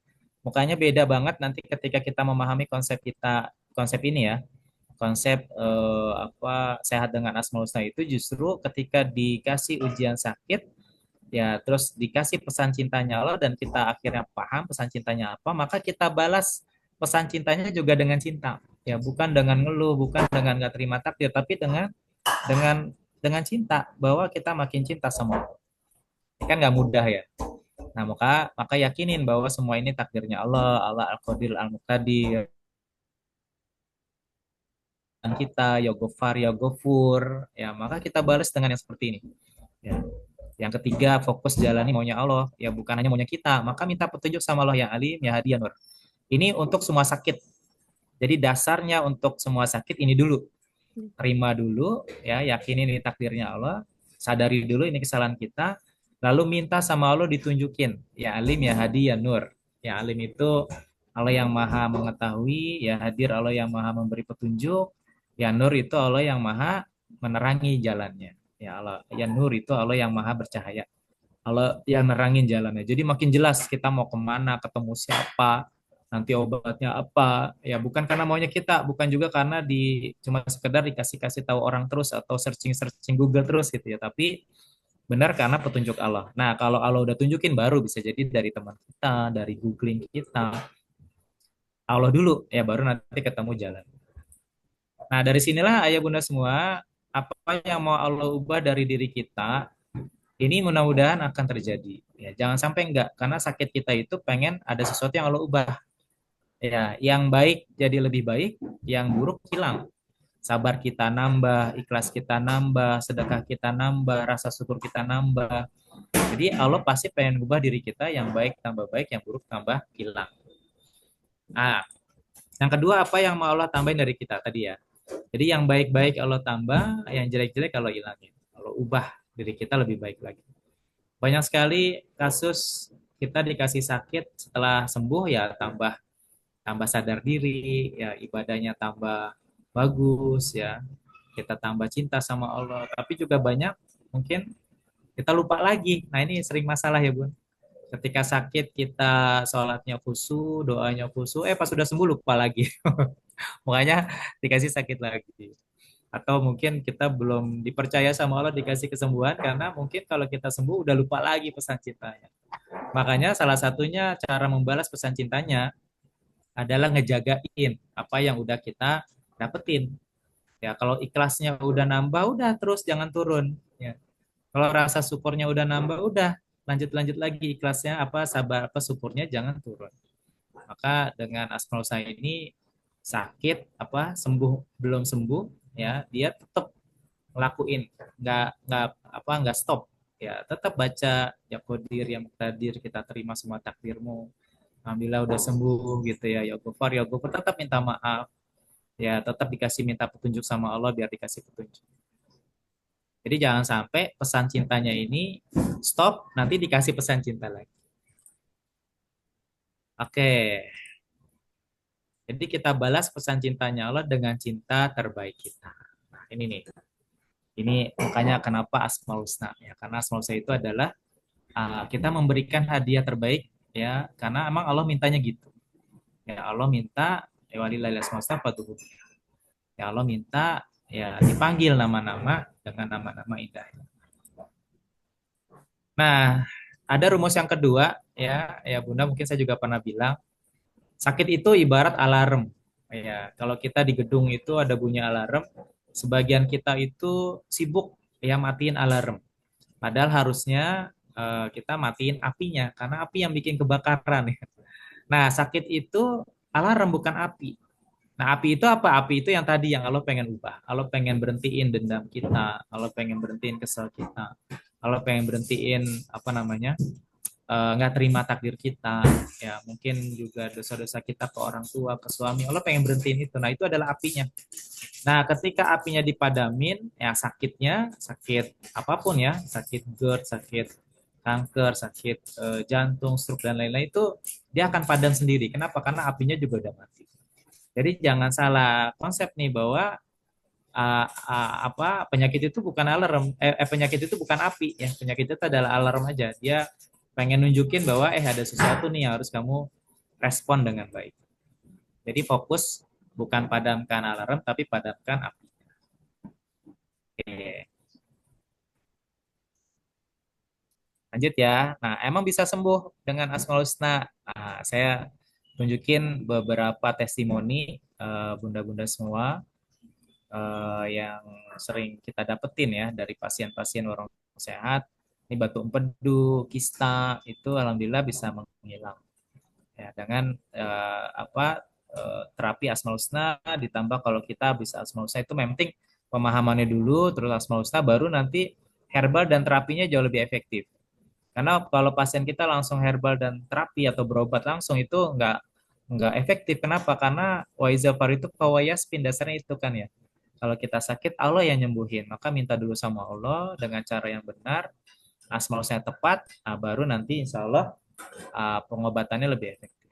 Mukanya beda banget nanti ketika kita memahami konsep ini ya. Konsep sehat dengan Asmaul Husna itu justru ketika dikasih ujian sakit, ya terus dikasih pesan cintanya Allah dan kita akhirnya paham pesan cintanya apa, maka kita balas pesan cintanya juga dengan cinta. Ya, bukan dengan ngeluh, bukan dengan nggak terima takdir, tapi dengan dengan cinta, bahwa kita makin cinta sama Allah. Ini kan nggak mudah ya. Nah, maka yakinin bahwa semua ini takdirnya Allah, Allah Al-Qadir Al-Muqtadir. Dan kita ya Ghaffar ya Ghafur, ya maka kita balas dengan yang seperti ini. Ya. Yang ketiga, fokus jalani maunya Allah, ya bukan hanya maunya kita. Maka minta petunjuk sama Allah yang alim, ya hadi, ya nur. Ini untuk semua sakit. Jadi dasarnya untuk semua sakit ini dulu. Terima dulu, ya yakini ini takdirnya Allah. Sadari dulu ini kesalahan kita. Lalu minta sama Allah ditunjukin. Ya alim, ya hadi, ya nur. Ya alim itu Allah yang maha mengetahui, ya hadir Allah yang maha memberi petunjuk, ya nur itu Allah yang maha menerangi jalannya. Ya Allah, ya nur itu Allah yang maha bercahaya. Allah yang nerangin jalannya. Jadi makin jelas kita mau kemana, ketemu siapa, nanti obatnya apa. Ya bukan karena maunya kita, bukan juga karena cuma sekedar dikasih tahu orang terus atau searching Google terus gitu ya. Tapi benar karena petunjuk Allah. Nah kalau Allah udah tunjukin baru bisa jadi dari teman kita, dari googling kita. Allah dulu ya baru nanti ketemu jalan. Nah dari sinilah ayah bunda semua apa yang mau Allah ubah dari diri kita ini mudah-mudahan akan terjadi. Ya, jangan sampai enggak, karena sakit kita itu pengen ada sesuatu yang Allah ubah. Ya, yang baik jadi lebih baik, yang buruk hilang. Sabar kita nambah, ikhlas kita nambah, sedekah kita nambah, rasa syukur kita nambah. Jadi Allah pasti pengen ubah diri kita yang baik tambah baik, yang buruk tambah hilang. Nah, yang kedua apa yang mau Allah tambahin dari kita tadi ya. Jadi yang baik-baik Allah tambah, yang jelek-jelek Allah hilangin. Allah ubah diri kita lebih baik lagi. Banyak sekali kasus kita dikasih sakit setelah sembuh ya tambah tambah sadar diri, ya ibadahnya tambah bagus ya. Kita tambah cinta sama Allah, tapi juga banyak mungkin kita lupa lagi. Nah, ini sering masalah ya, Bun. Ketika sakit kita sholatnya khusyuk, doanya khusyuk, pas sudah sembuh lupa lagi. Makanya dikasih sakit lagi. Atau mungkin kita belum dipercaya sama Allah dikasih kesembuhan karena mungkin kalau kita sembuh udah lupa lagi pesan cintanya. Makanya salah satunya cara membalas pesan cintanya adalah ngejagain apa yang udah kita dapetin. Ya, kalau ikhlasnya udah nambah, udah terus jangan turun. Ya. Kalau rasa syukurnya udah nambah, udah lanjut lagi ikhlasnya apa sabar apa syukurnya jangan turun. Maka dengan Asmaul Husna ini sakit apa sembuh belum sembuh ya dia tetap ngelakuin nggak stop ya tetap baca ya Qadir yang Muqtadir kita terima semua takdirmu alhamdulillah udah sembuh gitu ya Ghafur tetap minta maaf ya tetap dikasih minta petunjuk sama Allah biar dikasih petunjuk jadi jangan sampai pesan cintanya ini stop nanti dikasih pesan cinta lagi oke jadi kita balas pesan cintanya Allah dengan cinta terbaik kita nah ini nih ini makanya kenapa Asmaul Husna ya karena Asmaul Husna itu adalah kita memberikan hadiah terbaik ya karena emang Allah mintanya gitu ya Allah minta ya walillahil asmaul husna fad'uhu ya Allah minta ya dipanggil nama-nama dengan nama-nama indah. Nah, ada rumus yang kedua ya Bunda mungkin saya juga pernah bilang sakit itu ibarat alarm ya kalau kita di gedung itu ada bunyi alarm sebagian kita itu sibuk ya matiin alarm padahal harusnya kita matiin apinya karena api yang bikin kebakaran ya. Nah, sakit itu alarm bukan api. Nah, api itu apa? Api itu yang tadi yang Allah pengen ubah. Allah pengen berhentiin dendam kita. Allah pengen berhentiin kesel kita. Allah pengen berhentiin apa namanya? Nggak terima takdir kita. Ya, mungkin juga dosa-dosa kita ke orang tua, ke suami. Allah pengen berhentiin itu. Nah, itu adalah apinya. Nah, ketika apinya dipadamin, ya sakitnya, sakit apapun ya, sakit GERD, sakit kanker, sakit jantung, stroke dan lain-lain itu dia akan padam sendiri. Kenapa? Karena apinya juga udah mati. Jadi jangan salah konsep nih bahwa apa penyakit itu bukan alarm, penyakit itu bukan api ya. Penyakit itu adalah alarm aja. Dia pengen nunjukin bahwa ada sesuatu nih yang harus kamu respon dengan baik. Jadi fokus bukan padamkan alarm tapi padamkan api. Oke. Lanjut ya. Nah, emang bisa sembuh dengan Asmaul Husna. Nah, saya tunjukin beberapa testimoni bunda-bunda semua yang sering kita dapetin ya dari pasien-pasien orang sehat. Ini batu empedu, kista itu alhamdulillah bisa menghilang. Ya, dengan terapi Asmaul Husna ditambah kalau kita bisa Asmaul Husna itu memang penting pemahamannya dulu terus Asmaul Husna baru nanti herbal dan terapinya jauh lebih efektif. Karena kalau pasien kita langsung herbal dan terapi atau berobat langsung itu nggak efektif. Kenapa? Karena waizafar itu kawayaspin, dasarnya itu kan ya. Kalau kita sakit, Allah yang nyembuhin. Maka minta dulu sama Allah dengan cara yang benar, asmaul husna tepat, nah baru nanti insya Allah pengobatannya lebih efektif.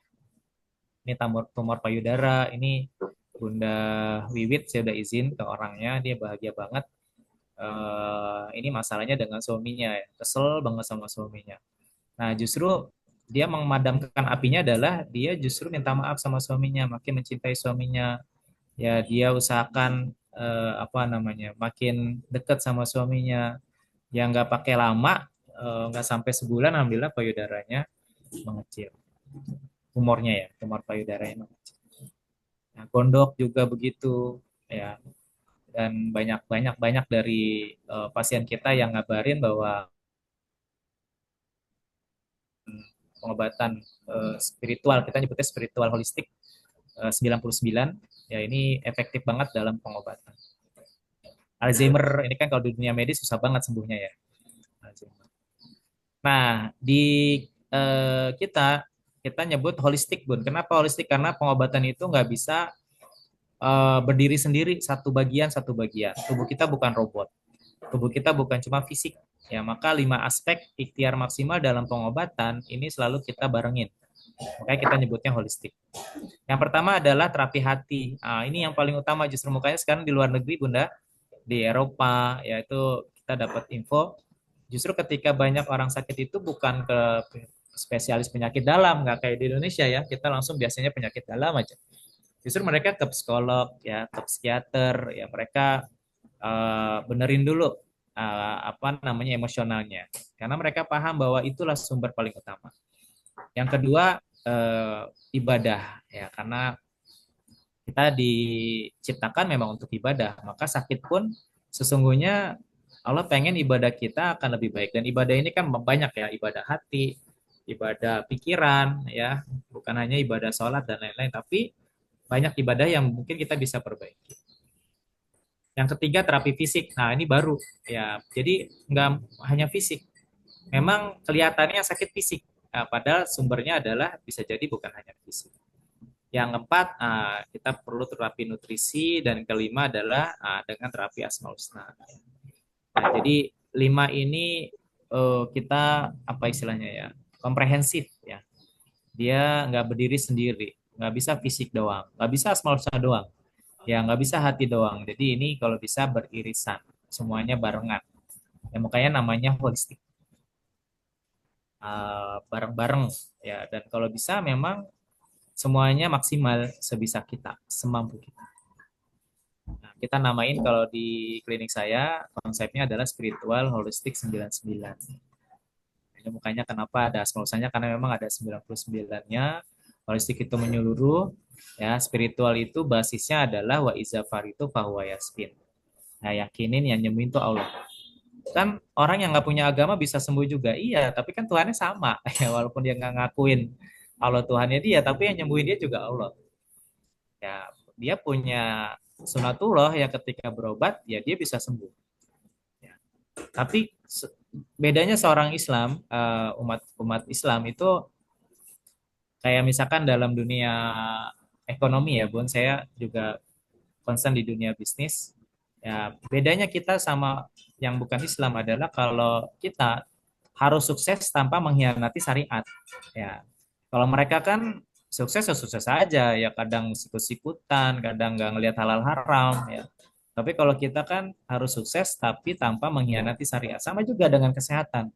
Ini tumor payudara, ini Bunda Wiwit, saya udah izin ke orangnya, dia bahagia banget. Ini masalahnya dengan suaminya, ya. Kesel banget sama suaminya. Nah, justru dia memadamkan apinya adalah dia justru minta maaf sama suaminya, makin mencintai suaminya. Ya, dia usahakan apa namanya, makin dekat sama suaminya. Yang nggak pakai lama, nggak sampai sebulan, alhamdulillah payudaranya mengecil. Tumornya ya, tumor payudaranya mengecil. Nah, gondok juga begitu, ya. Dan banyak dari pasien kita yang ngabarin bahwa pengobatan spiritual, kita nyebutnya spiritual holistik 99, ya ini efektif banget dalam pengobatan. Alzheimer ini kan kalau di dunia medis susah banget sembuhnya ya. Alzheimer. Nah, di kita nyebut holistik, Bun. Kenapa holistik? Karena pengobatan itu nggak bisa berdiri sendiri satu bagian. Tubuh kita bukan robot. Tubuh kita bukan cuma fisik. Ya, maka 5 aspek ikhtiar maksimal dalam pengobatan ini selalu kita barengin. Makanya kita nyebutnya holistik. Yang pertama adalah terapi hati. Nah, ini yang paling utama justru, makanya sekarang di luar negeri, Bunda, di Eropa, yaitu kita dapat info, justru ketika banyak orang sakit itu bukan ke spesialis penyakit dalam, nggak kayak di Indonesia ya, kita langsung biasanya penyakit dalam aja. Justru mereka ke psikolog, ya, ke psikiater, ya mereka benerin dulu apa namanya emosionalnya, karena mereka paham bahwa itulah sumber paling utama. Yang kedua ibadah, ya, karena kita diciptakan memang untuk ibadah, maka sakit pun sesungguhnya Allah pengen ibadah kita akan lebih baik. Dan ibadah ini kan banyak ya, ibadah hati, ibadah pikiran, ya, bukan hanya ibadah sholat dan lain-lain, tapi banyak ibadah yang mungkin kita bisa perbaiki. Yang ketiga terapi fisik. Nah ini baru ya, jadi nggak hanya fisik. Memang kelihatannya sakit fisik, nah, padahal sumbernya adalah bisa jadi bukan hanya fisik. Yang keempat, kita perlu terapi nutrisi, dan kelima adalah dengan terapi asmaul husna. Nah, jadi 5 ini kita apa istilahnya ya, komprehensif ya. Dia nggak berdiri sendiri, nggak bisa fisik doang, nggak bisa asmaul husna doang, ya nggak bisa hati doang. Jadi ini kalau bisa beririsan, semuanya barengan. Ya, makanya namanya holistik. Bareng-bareng ya, dan kalau bisa memang semuanya maksimal sebisa kita, semampu kita. Nah, kita namain kalau di klinik saya konsepnya adalah spiritual holistik 99. Ini makanya kenapa ada asmaul husnanya, karena memang ada 99-nya. Holistik itu menyeluruh, ya, spiritual itu basisnya adalah wa izafar itu fahuwa yaskin. Nah, yakinin yang nyembuhin itu Allah. Kan orang yang nggak punya agama bisa sembuh juga, iya, tapi kan Tuhannya sama, ya, walaupun dia nggak ngakuin Allah Tuhannya dia, tapi yang nyembuhin dia juga Allah. Ya, dia punya sunatullah ya, ketika berobat ya dia bisa sembuh. Ya. Tapi bedanya seorang Islam, umat Islam itu kayak misalkan dalam dunia ekonomi ya, Bun, saya juga concern di dunia bisnis. Ya, bedanya kita sama yang bukan Islam adalah kalau kita harus sukses tanpa mengkhianati syariat. Ya, kalau mereka kan sukses ya sukses aja, ya kadang sikut-sikutan, kadang nggak ngelihat halal haram, ya. Tapi kalau kita kan harus sukses tapi tanpa mengkhianati syariat. Sama juga dengan kesehatan.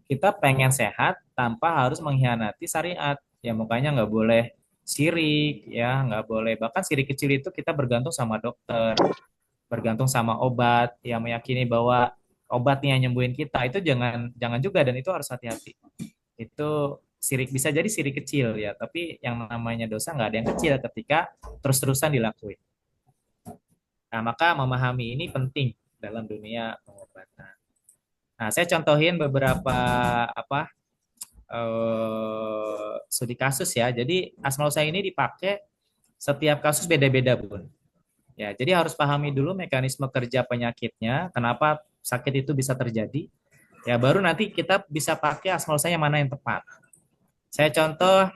Kita pengen sehat tanpa harus mengkhianati syariat. Ya makanya nggak boleh sirik, ya nggak boleh. Bahkan sirik kecil itu kita bergantung sama dokter, bergantung sama obat, yang meyakini bahwa obatnya yang nyembuhin kita, itu jangan jangan juga, dan itu harus hati-hati. Itu sirik, bisa jadi sirik kecil ya, tapi yang namanya dosa nggak ada yang kecil ketika terus-terusan dilakuin. Nah, maka memahami ini penting dalam dunia pengobatan. Nah, saya contohin beberapa apa studi kasus ya. Jadi asmaul husna ini dipakai setiap kasus beda-beda, Bun. Ya, jadi harus pahami dulu mekanisme kerja penyakitnya, kenapa sakit itu bisa terjadi, ya baru nanti kita bisa pakai asmaul husna yang mana yang tepat. Saya contoh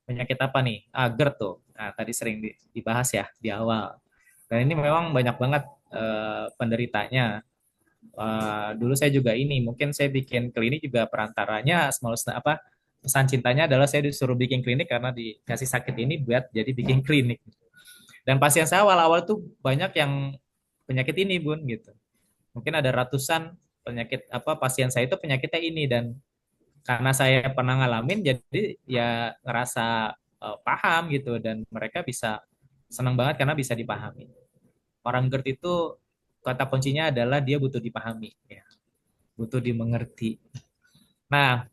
penyakit apa nih? GERD tuh. Nah, tadi sering dibahas ya di awal. Dan ini memang banyak banget penderitanya. Dulu saya juga ini, mungkin saya bikin klinik juga perantaranya asmaul husna apa? Pesan cintanya adalah saya disuruh bikin klinik karena dikasih sakit ini buat jadi bikin klinik. Dan pasien saya awal-awal tuh banyak yang penyakit ini, Bun, gitu. Mungkin ada ratusan penyakit apa pasien saya itu penyakitnya ini, dan karena saya pernah ngalamin jadi ya ngerasa paham gitu, dan mereka bisa senang banget karena bisa dipahami. Orang GERD itu kata kuncinya adalah dia butuh dipahami, ya, butuh dimengerti. Nah,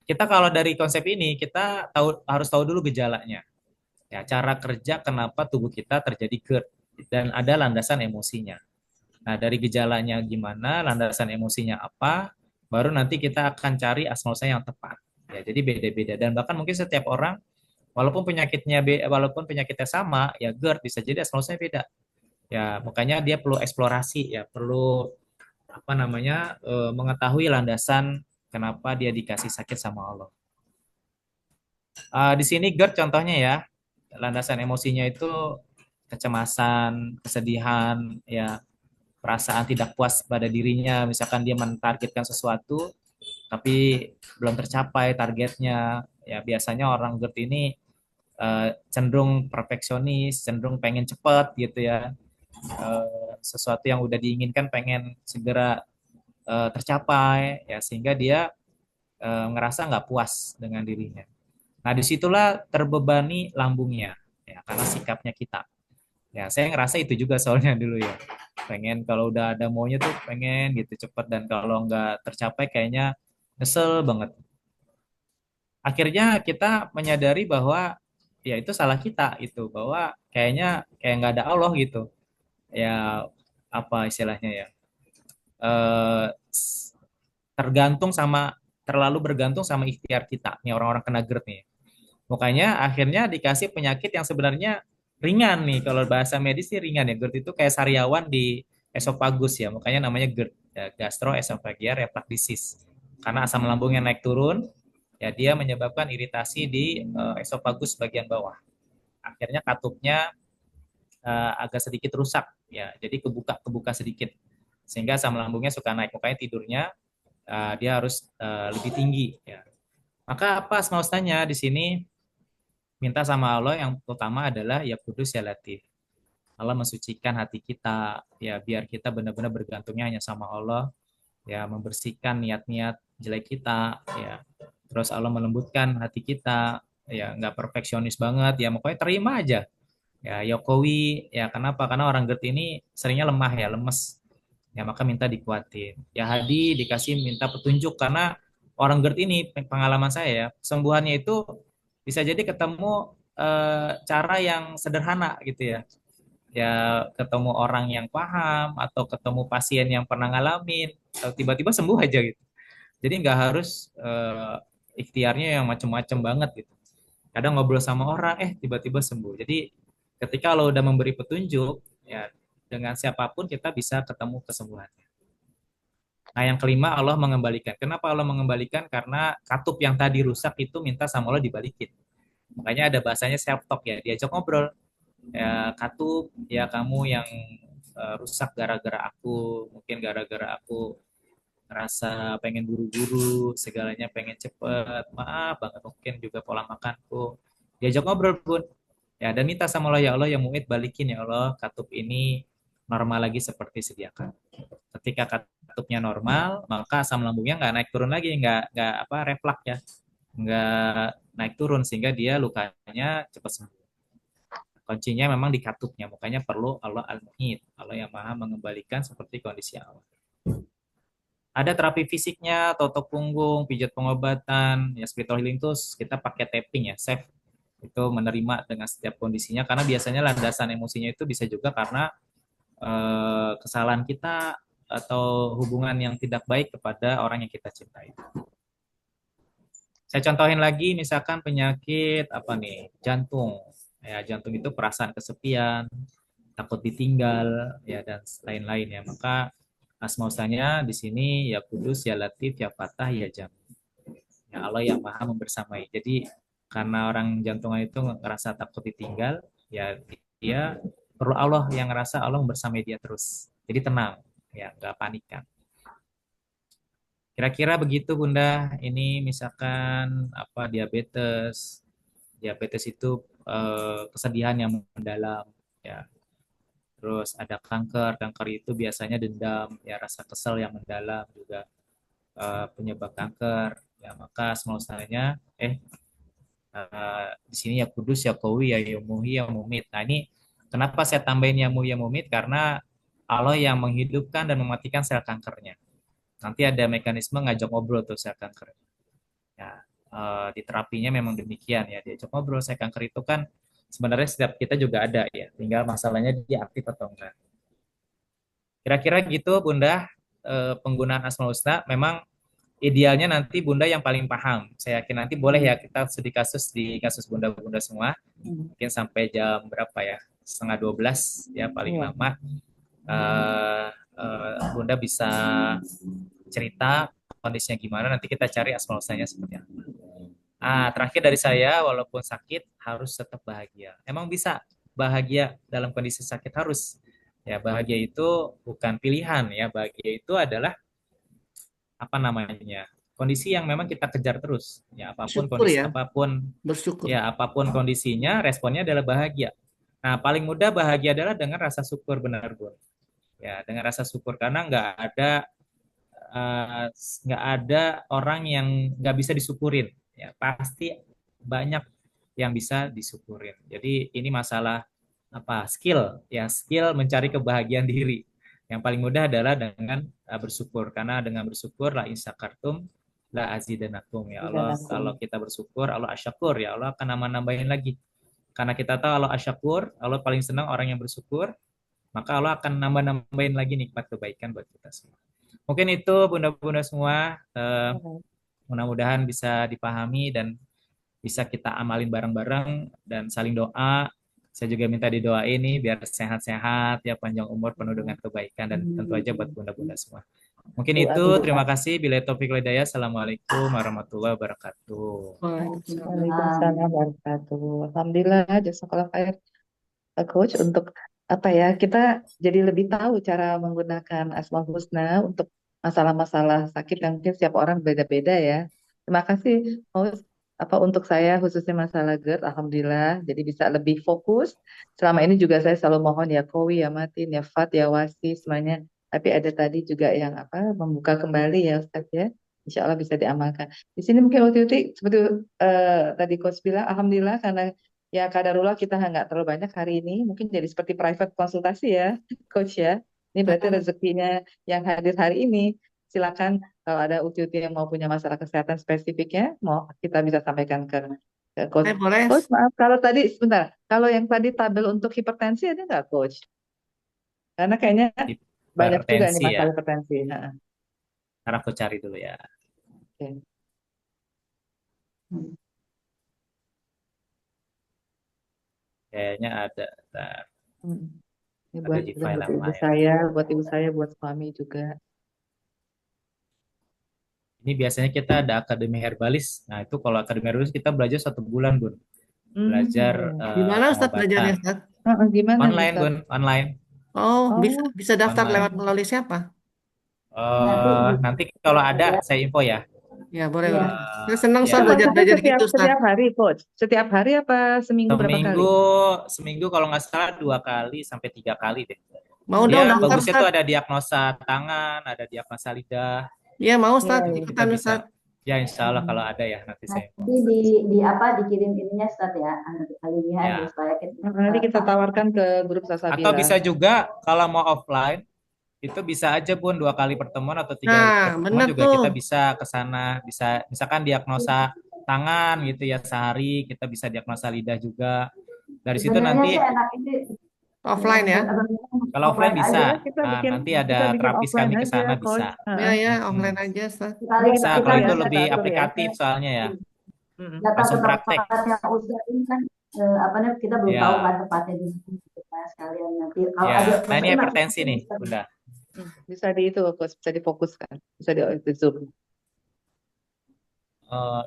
kita kalau dari konsep ini kita harus tahu dulu gejalanya. Ya, cara kerja kenapa tubuh kita terjadi GERD dan ada landasan emosinya. Nah, dari gejalanya gimana, landasan emosinya apa, baru nanti kita akan cari asma husna yang tepat. Ya, jadi beda-beda, dan bahkan mungkin setiap orang walaupun penyakitnya sama, ya GERD bisa jadi asma husnanya beda. Ya, makanya dia perlu eksplorasi, ya perlu apa namanya mengetahui landasan kenapa dia dikasih sakit sama Allah. Di sini GERD contohnya ya, landasan emosinya itu kecemasan, kesedihan, ya perasaan tidak puas pada dirinya, misalkan dia mentargetkan sesuatu tapi belum tercapai targetnya. Ya biasanya orang GERD ini cenderung perfeksionis, cenderung pengen cepat gitu ya. Sesuatu yang udah diinginkan pengen segera tercapai, ya sehingga dia ngerasa nggak puas dengan dirinya. Nah disitulah terbebani lambungnya, ya karena sikapnya kita. Ya saya ngerasa itu juga soalnya dulu ya, pengen kalau udah ada maunya tuh pengen gitu cepet, dan kalau nggak tercapai kayaknya nyesel banget. Akhirnya kita menyadari bahwa ya itu salah kita, itu bahwa kayaknya kayak nggak ada Allah gitu ya, apa istilahnya ya, eh, tergantung sama terlalu bergantung sama ikhtiar kita nih orang-orang kena GERD nih. Makanya akhirnya dikasih penyakit yang sebenarnya ringan nih, kalau bahasa medis sih ringan ya. GERD itu kayak sariawan di esofagus ya, makanya namanya GERD, ya, gastroesophageal reflux disease. Karena asam lambungnya naik turun, ya dia menyebabkan iritasi di esofagus bagian bawah. Akhirnya katupnya agak sedikit rusak, ya jadi kebuka sedikit, sehingga asam lambungnya suka naik, makanya tidurnya dia harus lebih tinggi. Ya. Maka apa asma husnanya di sini? Minta sama Allah yang utama adalah ya kudus ya latif. Allah mensucikan hati kita, ya biar kita benar-benar bergantungnya hanya sama Allah, ya membersihkan niat-niat jelek kita, ya terus Allah melembutkan hati kita, ya nggak perfeksionis banget, ya pokoknya terima aja. Ya Yokowi, ya kenapa? Karena orang GERD ini seringnya lemah ya, lemes. Ya maka minta dikuatin. Ya Hadi dikasih minta petunjuk, karena orang GERD ini pengalaman saya ya, kesembuhannya itu bisa jadi ketemu cara yang sederhana gitu ya. Ya ketemu orang yang paham atau ketemu pasien yang pernah ngalamin, tiba-tiba sembuh aja gitu. Jadi nggak harus ikhtiarnya yang macem-macem banget gitu. Kadang ngobrol sama orang, tiba-tiba sembuh. Jadi ketika lo udah memberi petunjuk, ya dengan siapapun kita bisa ketemu kesembuhannya. Nah yang kelima, Allah mengembalikan. Kenapa Allah mengembalikan? Karena katup yang tadi rusak itu minta sama Allah dibalikin. Makanya ada bahasanya self talk ya, diajak ngobrol. Ya katup, ya kamu yang rusak gara-gara aku, mungkin gara-gara aku ngerasa pengen buru-buru, segalanya pengen cepet, maaf banget, mungkin juga pola makanku. Diajak ngobrol pun, ya dan minta sama Allah, ya Allah yang muid balikin ya Allah katup ini normal lagi seperti sediakan. Ketika katupnya normal, maka asam lambungnya nggak naik turun lagi, nggak apa reflux ya, nggak naik turun, sehingga dia lukanya cepat sembuh. Kuncinya memang di katupnya, makanya perlu Allah al-mu'id, Allah yang maha mengembalikan seperti kondisi awal. Ada terapi fisiknya, totok punggung, pijat pengobatan, ya spiritual healing itu kita pakai tapping ya, safe. Itu menerima dengan setiap kondisinya, karena biasanya landasan emosinya itu bisa juga karena kesalahan kita atau hubungan yang tidak baik kepada orang yang kita cintai. Saya contohin lagi, misalkan penyakit apa nih, jantung. Ya, jantung itu perasaan kesepian, takut ditinggal, ya dan lain-lain ya. Maka asma husnanya di sini ya Kudus, ya Latif, ya Fatah, ya Jami. Ya Allah yang Maha membersamai. Jadi karena orang jantungan itu ngerasa takut ditinggal, ya dia perlu Allah yang ngerasa Allah membersamai dia terus. Jadi tenang, ya nggak panikan. Kira-kira begitu Bunda. Ini misalkan apa diabetes. Diabetes itu kesedihan yang mendalam, ya. Terus ada kanker. Kanker itu biasanya dendam, ya rasa kesel yang mendalam juga penyebab kanker. Ya maka semua usahanya di sini ya Kudus, ya Qawi, ya Muhyi, ya Mumit. Nah ini kenapa saya tambahin ya Muhyi, ya Mumit? Karena Allah yang menghidupkan dan mematikan sel kankernya. Nanti ada mekanisme ngajak ngobrol tuh sel kanker. Ya, di terapinya memang demikian ya. Diajak ngobrol sel kanker itu kan sebenarnya setiap kita juga ada ya. Tinggal masalahnya dia aktif atau enggak. Kira-kira gitu Bunda, penggunaan Asmaul Husna memang idealnya nanti Bunda yang paling paham. Saya yakin nanti boleh ya kita studi kasus di kasus Bunda-Bunda semua. Mungkin sampai jam berapa ya? Setengah 12 ya paling lama. Bunda bisa cerita kondisinya gimana, nanti kita cari asmaul husnanya seperti apa. Terakhir dari saya, walaupun sakit harus tetap bahagia. Emang bisa bahagia dalam kondisi sakit harus. Ya, bahagia itu bukan pilihan ya. Bahagia itu adalah apa namanya? Kondisi yang memang kita kejar terus. Ya, apapun Syukur kondisi ya, apapun bersyukur. ya apapun kondisinya, responnya adalah bahagia. Nah, paling mudah bahagia adalah dengan rasa syukur benar, Bun. Ya, dengan rasa syukur karena eh, nggak ada orang yang nggak bisa disyukurin. Ya, pasti banyak yang bisa disyukurin. Jadi ini masalah apa skill ya skill mencari kebahagiaan diri. Yang paling mudah adalah dengan bersyukur karena dengan bersyukur la insyakartum la azidanakum ya Allah. Kalau kita bersyukur Allah asyakur ya Allah akan nambah-nambahin lagi. Karena kita tahu Allah asyakur, Allah paling senang orang yang bersyukur, maka Allah akan nambah-nambahin lagi nikmat kebaikan buat kita semua. Mungkin itu bunda-bunda semua, mudah-mudahan bisa dipahami dan bisa kita amalin bareng-bareng dan saling doa. Saya juga minta didoain nih biar sehat-sehat ya, panjang umur penuh dengan kebaikan dan tentu aja buat bunda-bunda semua. Mungkin itu, terima kasih. Bila taufiq wal hidayah. Assalamualaikum warahmatullahi wabarakatuh. Waalaikumsalam warahmatullahi wabarakatuh. Alhamdulillah, jazakallah khair, Coach, untuk apa ya, kita jadi lebih tahu cara menggunakan Asmaul Husna untuk masalah-masalah sakit yang mungkin setiap orang beda-beda ya. Terima kasih, Coach. Apa untuk saya khususnya masalah GERD, alhamdulillah, jadi bisa lebih fokus. Selama ini juga saya selalu mohon ya Kowi, ya Matin, ya Fat, ya Wasi semuanya. Tapi ada tadi juga yang apa membuka kembali ya Ustaz ya. Insya Allah bisa diamalkan. Di sini mungkin waktu seperti tadi Coach bilang, alhamdulillah karena ya kadarullah kita nggak terlalu banyak hari ini, mungkin jadi seperti private konsultasi ya, Coach ya. Ini berarti rezekinya yang hadir hari ini. Silakan kalau ada uti-uti yang mau punya masalah kesehatan spesifiknya, mau kita bisa sampaikan ke Coach. Boleh. Coach, maaf kalau tadi sebentar, kalau yang tadi tabel untuk hipertensi ada nggak, Coach? Karena kayaknya banyak juga nih masalah hipertensi. Ntar aku cari dulu ya. Oke. Kayaknya ada. Ini buat ibu saya, buat suami juga. Ini biasanya kita ada akademi herbalis. Nah itu kalau akademi herbalis kita belajar 1 bulan, Bun. Belajar gimana Ustaz belajarnya, Ustaz? Gimana, online, Ustaz? Bun, online. Oh, bisa daftar online. melalui siapa? Nanti kalau ada saya info ya. Ya, boleh. Saya senang Ustaz belajar gitu, Ustaz. Setiap hari, Coach. Setiap hari apa seminggu berapa kali? Seminggu kalau nggak salah 2 kali sampai 3 kali deh. Mau dia dong, bagusnya tuh ada diagnosa tangan, ada diagnosa lidah. Iya mau Ustaz, kita bisa. Ya insya Allah kalau ada ya nanti saya. Nanti dikirim ininya Ustaz ya, alinya supaya nanti kita tawarkan ke grup Sasabila. Atau bisa juga kalau mau offline itu bisa aja Bun 2 kali pertemuan atau 3 kali pertemuan juga kita bisa ke sana, bisa misalkan diagnosa tangan gitu ya sehari, kita bisa diagnosa lidah juga. Dari situ nanti offline ya. Kalau offline bisa. Nanti ada terapis kami ke sana bisa. Ya, offline aja, Ustaz. Bisa, kalau itu lebih aplikatif soalnya ya. Langsung praktek. Kita belum tahu kan tempatnya di sekalian nanti kalau Ya, ada nah ini maksudnya hipertensi nih, seperti Bunda. Bisa di itu, bisa difokuskan, bisa di zoom.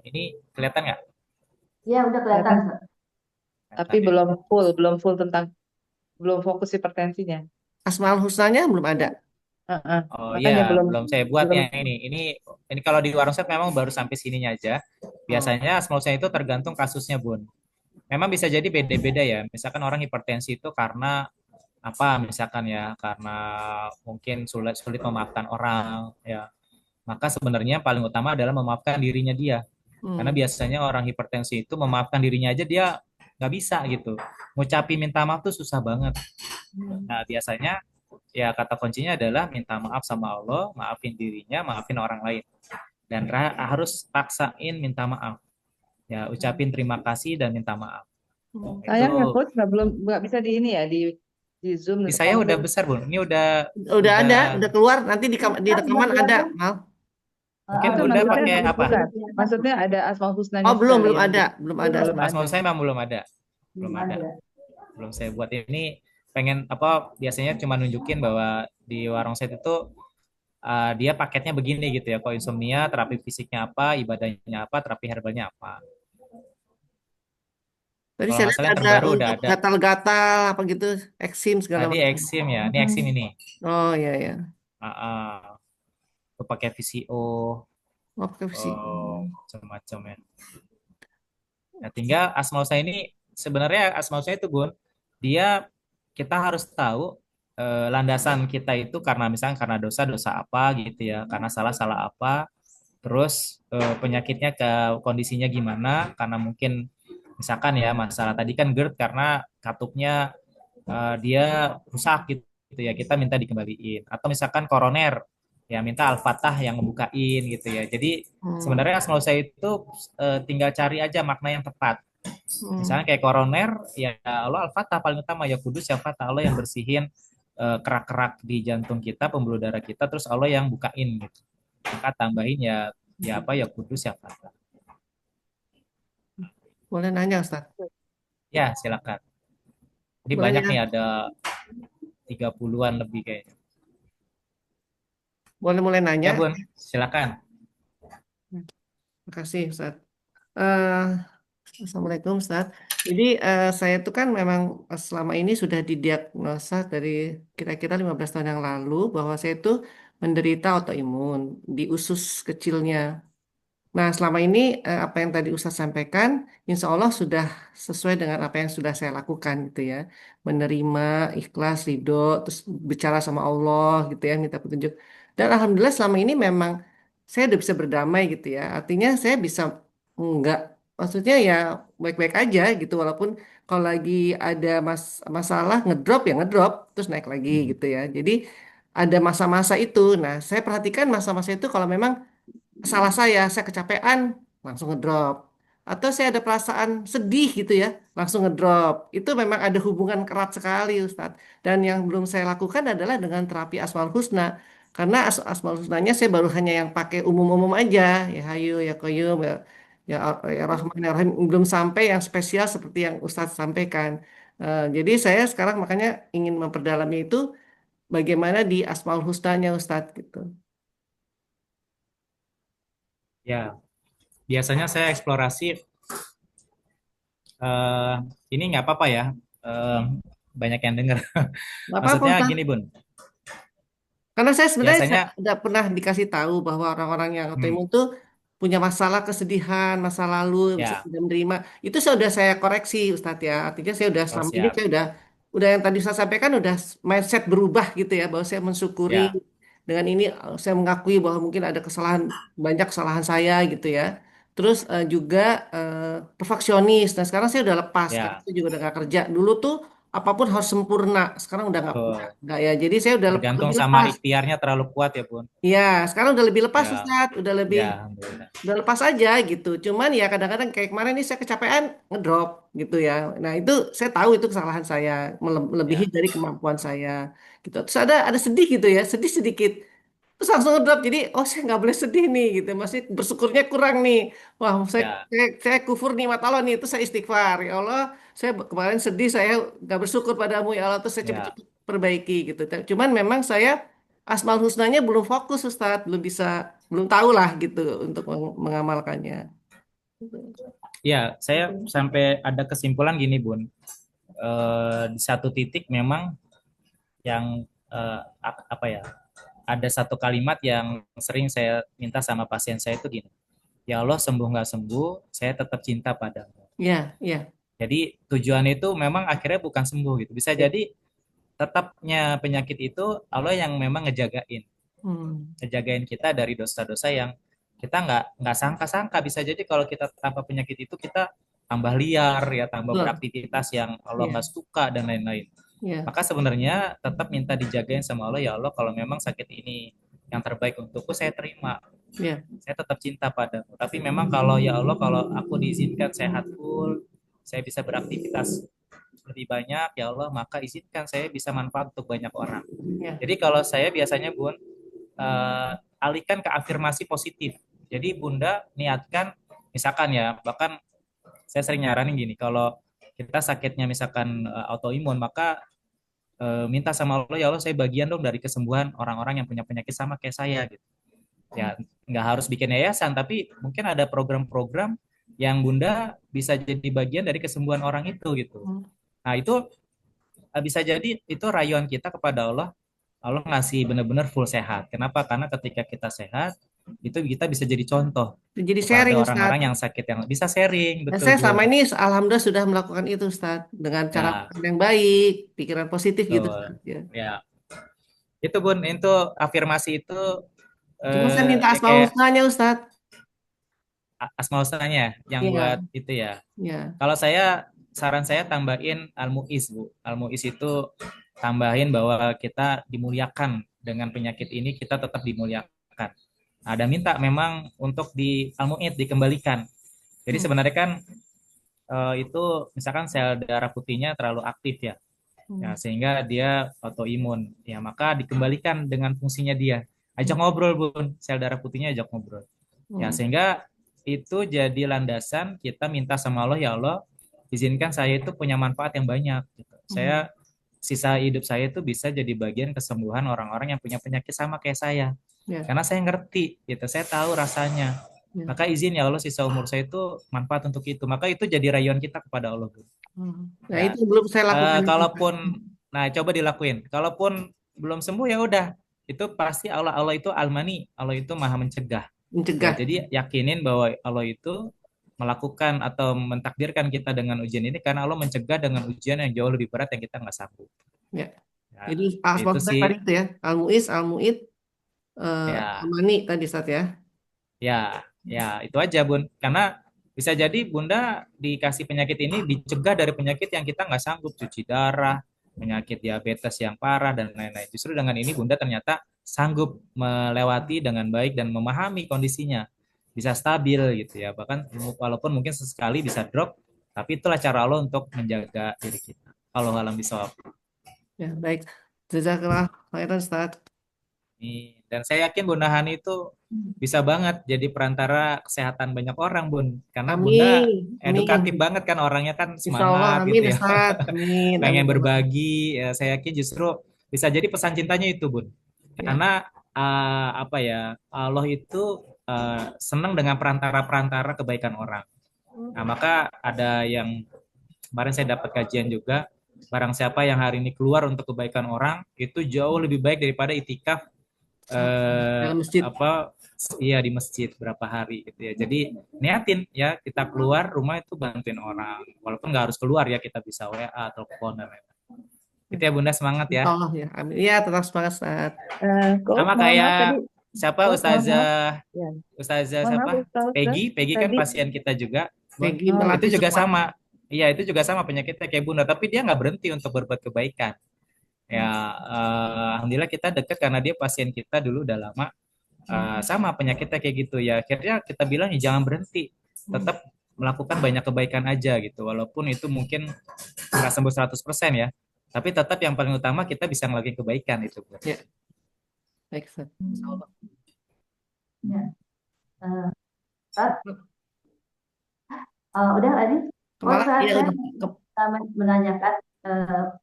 Ini kelihatan nggak? ya udah kelihatan Kelihatan, Ustaz. tapi Kelihatan ya. belum full tentang, belum fokus hipertensinya. Asmaul husnanya belum ada. Heeh. Oh iya, Makanya belum belum saya buat belum yang ini. Ini kalau di warung saya memang baru sampai sininya aja. Oh. Biasanya asmal saya itu tergantung kasusnya, Bun. Memang bisa jadi beda-beda ya. Misalkan orang hipertensi itu karena apa? Misalkan ya, karena mungkin sulit sulit memaafkan orang, ya. Maka sebenarnya yang paling utama adalah memaafkan dirinya dia. Karena Hmm. biasanya orang hipertensi itu memaafkan dirinya aja dia nggak bisa gitu. Ngucapin minta maaf tuh susah banget. Nah, biasanya ya kata kuncinya adalah minta maaf sama Allah, maafin dirinya, maafin orang lain. Dan harus paksain minta maaf. Ya, ucapin terima kasih dan minta maaf. Hmm. sayangnya Itu coach nggak bisa di ini ya, di zoom di saya udah konfer. besar, Bun. Ini udah Udah udah ada, udah keluar. Nanti di Ustaz, udah rekaman ada, kelihatan. Mal. mungkin Itu Bunda maksudnya pakai apa? bukan, maksudnya ada asmaul husnanya Oh, belum, sekali belum yang ada, belum ada. belum Asmaul ada. saya memang belum ada. Belum Belum ada. ada. Belum saya buat ini pengen apa biasanya cuma nunjukin bahwa di warung set itu dia paketnya begini gitu ya. Kalau insomnia, terapi fisiknya apa, ibadahnya apa, terapi herbalnya apa. Tadi Kalau saya nggak lihat salah yang ada terbaru udah untuk ada. gatal-gatal apa gitu, eksim segala Tadi macam. eksim ya, ini eksim ini. Oh iya ya. Ah, tuh pakai VCO, Oh, pakai visi. macam-macam ya. Nah, tinggal asmaul saya ini sebenarnya asmaul saya itu Bun, dia kita harus tahu landasan kita itu karena misalnya karena dosa-dosa apa gitu ya, karena salah-salah apa, terus penyakitnya ke kondisinya gimana, karena mungkin misalkan ya masalah tadi kan GERD karena katupnya dia rusak gitu ya, kita minta dikembaliin, atau misalkan koroner ya minta Al-Fatah yang ngebukain gitu ya. Jadi Hmm. sebenarnya asmaul saya itu tinggal cari aja makna yang tepat. Hmm. Misalnya kayak koroner, ya Allah Al-Fatah paling utama, ya Kudus ya Fatah, Allah yang bersihin kerak-kerak di jantung kita, pembuluh darah kita, terus Allah yang bukain gitu. Maka tambahin ya ya apa ya Kudus ya Fatah. Boleh nanya, Ustaz? Ya, silakan. Ini Boleh banyak ya? nih ada 30-an lebih kayaknya. Boleh mulai Ya, nanya? Bun, silakan. Terima kasih, Ustaz. Eh, Assalamualaikum, Ustaz. Jadi saya itu kan memang selama ini sudah didiagnosa dari kira-kira 15 tahun yang lalu bahwa saya itu menderita autoimun di usus kecilnya. Nah, selama ini apa yang tadi Ustaz sampaikan, insya Allah sudah sesuai dengan apa yang sudah saya lakukan gitu ya. Menerima, ikhlas, ridho, terus bicara sama Allah gitu ya, minta petunjuk. Dan Alhamdulillah selama ini memang saya udah bisa berdamai gitu ya. Artinya saya bisa enggak, maksudnya ya baik-baik aja gitu. Walaupun kalau lagi ada masalah ngedrop ya ngedrop, terus naik lagi gitu ya. Jadi ada masa-masa itu. Nah, saya perhatikan masa-masa itu kalau memang salah saya kecapean, langsung ngedrop. Atau saya ada perasaan sedih gitu ya, langsung ngedrop. Itu memang ada hubungan erat sekali, Ustadz. Dan yang belum saya lakukan adalah dengan terapi Asmaul Husna. Karena Asmaul Husnanya saya baru hanya yang pakai umum-umum aja. Ya Hayu, ya Qayyum, ya Rahman, ya Rahim. Belum sampai yang spesial seperti yang Ustadz sampaikan. Jadi saya sekarang makanya ingin memperdalami itu bagaimana di Asmaul Husnanya, Ustadz gitu. Ya, biasanya saya eksplorasi eh ini nggak apa-apa ya. Eh, banyak yang dengar. Nggak apa-apa, Maksudnya Ustadz. gini, Bun. Karena saya sebenarnya Biasanya sudah pernah dikasih tahu bahwa orang-orang yang hmm, autoimun itu punya masalah kesedihan, masa lalu, bisa ya, tidak menerima. Itu saya sudah saya koreksi, Ustadz ya. Artinya saya udah oh selama ini siap. saya udah yang tadi saya sampaikan udah mindset berubah gitu ya, bahwa saya mensyukuri Ya, dengan ini saya mengakui bahwa mungkin ada kesalahan, banyak kesalahan saya gitu ya. Terus juga perfeksionis. Nah sekarang saya udah lepas, karena ya, saya juga udah gak kerja. Dulu tuh apapun harus sempurna, sekarang udah betul. nggak ya. Jadi saya udah Tergantung lebih sama lepas. ikhtiarnya terlalu kuat ya, Bun. Ya, sekarang udah lebih lepas Ya, Ustaz, ya, alhamdulillah. udah lepas aja gitu. Cuman ya kadang-kadang kayak kemarin ini saya kecapean ngedrop gitu ya. Nah, itu saya tahu itu kesalahan saya, melebihi Ya, dari kemampuan saya gitu. Terus ada sedih gitu ya, sedih sedikit. Terus langsung ngedrop. Jadi, oh saya nggak boleh sedih nih gitu. Masih bersyukurnya kurang nih. Wah, saya, Ya, saya, saya kufur nikmat Allah nih. Itu saya istighfar. Ya Allah, saya kemarin sedih, saya nggak bersyukur padamu ya Allah. Terus saya ya, cepet-cepet perbaiki gitu. Cuman memang saya Asmaul Husnanya belum fokus Ustadz. Belum bisa, belum tahu lah gitu untuk mengamalkannya. Gitu. ya. Saya sampai ada kesimpulan gini, Bun. Di satu titik memang yang apa ya? Ada satu kalimat yang sering saya minta sama pasien saya itu gini. Ya Allah, sembuh nggak sembuh, saya tetap cinta padamu. Ya, ya, Jadi tujuan itu memang akhirnya bukan sembuh gitu. Bisa ya. jadi tetapnya penyakit itu Allah yang memang ngejagain, Hmm. ngejagain kita dari dosa-dosa yang kita nggak sangka-sangka. Bisa jadi kalau kita tanpa penyakit itu kita tambah liar ya, tambah Betul. beraktivitas yang Allah Ya, nggak suka dan lain-lain. ya, Maka sebenarnya tetap minta dijagain sama Allah, ya Allah kalau memang sakit ini yang terbaik untukku saya terima, ya. saya tetap cinta padamu. Tapi memang kalau ya Allah, kalau aku diizinkan sehat full, saya bisa beraktivitas lebih banyak, ya Allah, maka izinkan saya bisa manfaat untuk banyak orang. Ya. Jadi kalau saya biasanya Bun, alihkan ke afirmasi positif. Jadi Bunda niatkan, misalkan ya, bahkan saya sering nyaranin gini, kalau kita sakitnya misalkan autoimun, maka minta sama Allah, ya Allah saya bagian dong dari kesembuhan orang-orang yang punya penyakit sama kayak saya gitu. Ya nggak harus bikin yayasan, tapi mungkin ada program-program yang Bunda bisa jadi bagian dari kesembuhan orang itu gitu. Hmm. Nah itu bisa jadi itu rayuan kita kepada Allah. Allah ngasih benar-benar full sehat. Kenapa? Karena ketika kita sehat, itu kita bisa jadi contoh Jadi kepada sharing orang-orang Ustadz. yang sakit, yang bisa sharing, Dan betul saya Bun. selama ini alhamdulillah sudah melakukan itu Ustaz dengan cara Ya, makan yang baik, pikiran positif gitu betul. Ustaz ya. Ya, itu Bun, itu afirmasi itu Cuma saya minta ya asmaul kayak husnanya Ustaz. asmaul husnanya yang buat Iya, itu ya. ya. Kalau saya saran saya tambahin al-muiz, Bu. Al-muiz itu tambahin bahwa kita dimuliakan dengan penyakit ini, kita tetap dimuliakan. Ada minta memang untuk di al-muid dikembalikan. Jadi Hmm. sebenarnya kan itu misalkan sel darah putihnya terlalu aktif ya. Ya, Hmm. sehingga dia autoimun. Ya, maka dikembalikan dengan fungsinya dia. Ajak ngobrol, Bun. Sel darah putihnya ajak ngobrol. Ya, Hmm. sehingga itu jadi landasan kita minta sama Allah, ya Allah, izinkan saya itu punya manfaat yang banyak gitu. Saya Hmm. sisa hidup saya itu bisa jadi bagian kesembuhan orang-orang yang punya penyakit sama kayak saya. Ya, Karena saya ngerti gitu, saya tahu rasanya. ya. Maka izin ya Allah sisa umur saya itu manfaat untuk itu. Maka itu jadi rayuan kita kepada Allah, Bu. Hmm. Nah, itu Ya, belum saya lakukan itu Ustaz. kalaupun nah coba dilakuin. Kalaupun belum sembuh ya udah. Itu pasti Allah itu Al-Mani, Allah itu Maha mencegah. Ya, Mencegah. jadi yakinin bahwa Allah itu melakukan atau mentakdirkan kita dengan ujian ini karena Allah mencegah dengan ujian yang jauh lebih berat yang kita nggak sanggup. Ya. Ya, Jadi asmaul itu husna sih tadi itu ya. Al-Muiz, Al-Muid, ya, Al-Mani tadi Ustaz ya. ya itu aja Bun. Karena bisa jadi Bunda dikasih penyakit ini dicegah dari penyakit yang kita nggak sanggup, cuci darah, penyakit diabetes yang parah dan lain-lain. Justru dengan ini Bunda ternyata sanggup melewati dengan baik dan memahami kondisinya, bisa stabil gitu ya. Bahkan walaupun mungkin sesekali bisa drop, tapi itulah cara Allah untuk menjaga diri kita. Allah alam bisawab. Ya, baik. Jazakallah khairan Ustaz. Dan saya yakin Bunda Hani itu bisa banget jadi perantara kesehatan banyak orang, Bun. Karena Bunda Amin. edukatif Amin. banget kan, orangnya kan Insya Allah, semangat amin gitu ya. Ustaz. Amin. Pengen Amin. berbagi. Ya, saya yakin justru bisa jadi pesan cintanya itu, Bun. Ya. Karena apa ya, Allah itu senang dengan perantara-perantara kebaikan orang. Nah, maka ada yang kemarin saya dapat kajian juga, barang siapa yang hari ini keluar untuk kebaikan orang, itu jauh lebih baik daripada itikaf Dalam masjid. apa iya di masjid berapa hari gitu ya. Jadi niatin ya kita keluar rumah itu bantuin orang. Walaupun nggak harus keluar ya kita bisa WA, telepon dan lain-lain. Itu ya Bunda semangat Insya ya. Allah ya. Amin. Ya, tetap semangat Ustaz. Kok Sama mohon maaf kayak tadi, siapa mohon maaf, Ustazah ya, mohon maaf siapa? Ustaz, Peggy kan tadi, pasien kita juga. Bun. Peggy Itu Melati juga Sukma. sama. Iya, itu juga sama penyakitnya kayak Bunda, tapi dia nggak berhenti untuk berbuat kebaikan. Ya, alhamdulillah kita dekat karena dia pasien kita dulu udah lama. Sama penyakitnya kayak gitu ya. Akhirnya kita bilang ya jangan berhenti, tetap melakukan banyak kebaikan aja gitu. Walaupun itu mungkin nggak sembuh 100% ya. Tapi tetap yang paling utama kita bisa ngelakuin kebaikan itu. Ya. Baik, Ustaz. Insya Allah. Ya. Eh, Ustaz, udah tadi. Oh, Kemana? saya Iya, udah. menanyakan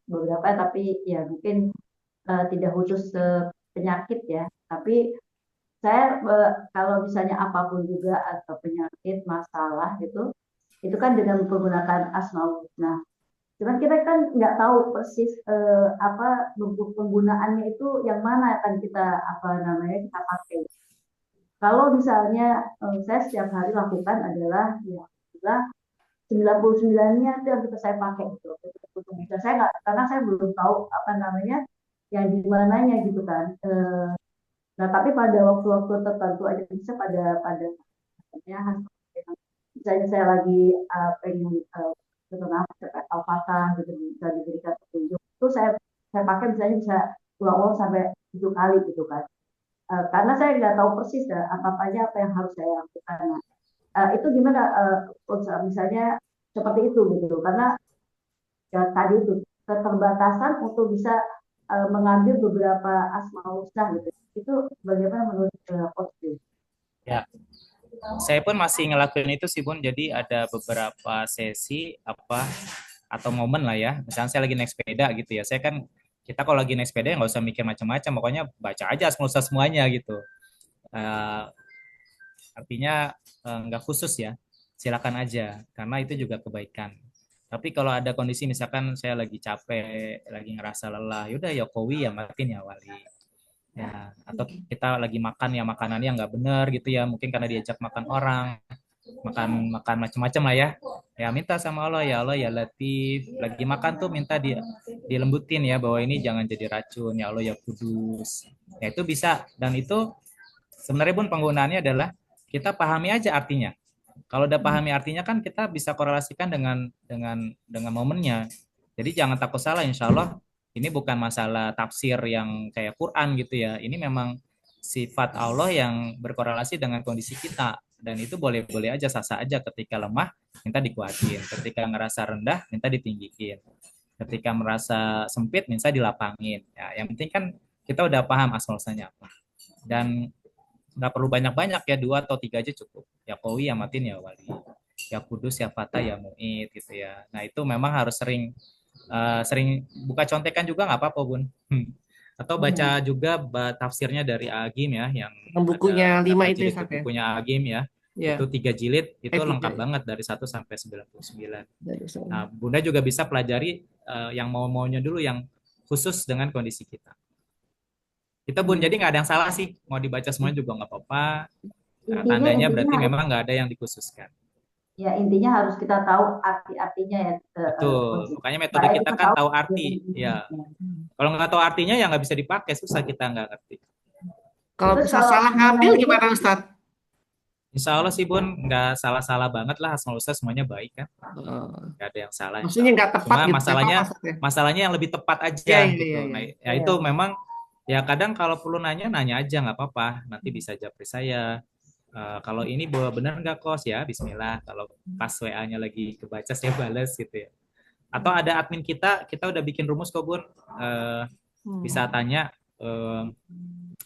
beberapa, tapi ya mungkin tidak khusus penyakit ya. Tapi saya kalau misalnya apapun juga atau penyakit, masalah gitu, itu kan dengan menggunakan Asmaul Husna. Cuman kita kan nggak tahu persis apa bentuk penggunaannya itu yang mana akan kita apa namanya kita pakai. Kalau misalnya saya setiap hari lakukan adalah ya adalah 99-nya itu yang kita saya pakai gitu. Dan saya nggak, karena saya belum tahu apa namanya yang di mananya gitu kan. Nah tapi pada waktu-waktu tertentu aja bisa pada ya, misalnya saya lagi pengen setelah Al-Fatah gitu bisa diberikan petunjuk itu saya pakai misalnya bisa ulang-ulang sampai 7 kali gitu kan. Karena saya nggak tahu persis apa aja apa yang harus saya lakukan. Nah, itu gimana misalnya seperti itu gitu karena ya, tadi itu keterbatasan untuk bisa mengambil beberapa asmaul husna gitu. Itu bagaimana menurut Coach? Ya, saya pun masih ngelakuin itu sih Bun. Jadi ada beberapa sesi apa atau momen lah ya. Misalnya saya lagi naik sepeda gitu ya. Saya kan kita kalau lagi naik sepeda ya nggak usah mikir macam-macam. Pokoknya baca aja semuanya gitu. Eh, artinya nggak khusus ya. Silakan aja karena itu juga kebaikan. Tapi kalau ada kondisi misalkan saya lagi capek, lagi ngerasa lelah, yaudah ya kowi ya matiin ya wali. Ya, atau kita lagi makan ya makanannya nggak benar gitu ya, mungkin karena diajak makan orang, makan makan macam-macam lah ya. Ya minta sama Allah ya Latif, lagi makan tuh minta dilembutin ya bahwa ini jangan jadi racun ya Allah ya Kudus. Ya itu bisa dan itu sebenarnya pun penggunaannya adalah kita pahami aja artinya. Kalau udah pahami artinya kan kita bisa korelasikan dengan momennya. Jadi jangan takut salah, insya Allah ini bukan masalah tafsir yang kayak Quran gitu ya. Ini memang sifat Allah yang berkorelasi dengan kondisi kita. Dan itu boleh-boleh aja, sah-sah aja. Ketika lemah, minta dikuatin. Ketika ngerasa rendah, minta ditinggiin. Ketika merasa sempit, minta dilapangin. Ya, yang penting kan kita udah paham asal-usulnya apa. Dan nggak perlu banyak-banyak ya, 2 atau 3 aja cukup. Ya Kowi, ya Matin, ya Wali. Ya Kudus, ya Fatah, ya Mu'id gitu ya. Nah itu memang harus sering buka contekan juga nggak apa-apa Bun. Atau baca juga tafsirnya dari Agim ya, yang Bukunya ada 5 berapa itu jilid ya, Sat, ya? bukunya Agim ya. Ya, Itu 3 jilid, itu 3 lengkap ya. banget dari 1 sampai 99. Dari sana. Nah Bunda juga bisa pelajari yang maunya dulu yang khusus dengan kondisi kita. Kita Bun, jadi nggak ada yang salah sih. Mau dibaca semuanya juga nggak apa-apa. Tandanya berarti memang nggak ada yang dikhususkan. Ya intinya harus kita tahu arti-artinya ya. Betul. Makanya metode kita kan tahu arti. Ya. Kalau nggak tahu artinya ya nggak bisa dipakai. Susah, kita nggak ngerti. Kalau bisa salah ngambil gimana Ustaz? Insya Allah sih Bun, nggak salah-salah banget lah. Asmaul Husna semuanya baik kan. Nggak ada yang salah. Maksudnya nggak tepat Cuma gitu. masalahnya yang lebih tepat aja ya, gitu. Ya. Nah, ya itu memang ya kadang kalau perlu nanya aja nggak apa-apa. Nanti bisa japri saya. Kalau ini bawa benar nggak kos ya Bismillah, kalau pas WA-nya lagi kebaca saya balas gitu ya, atau ada admin kita udah bikin rumus kok Bun, bisa tanya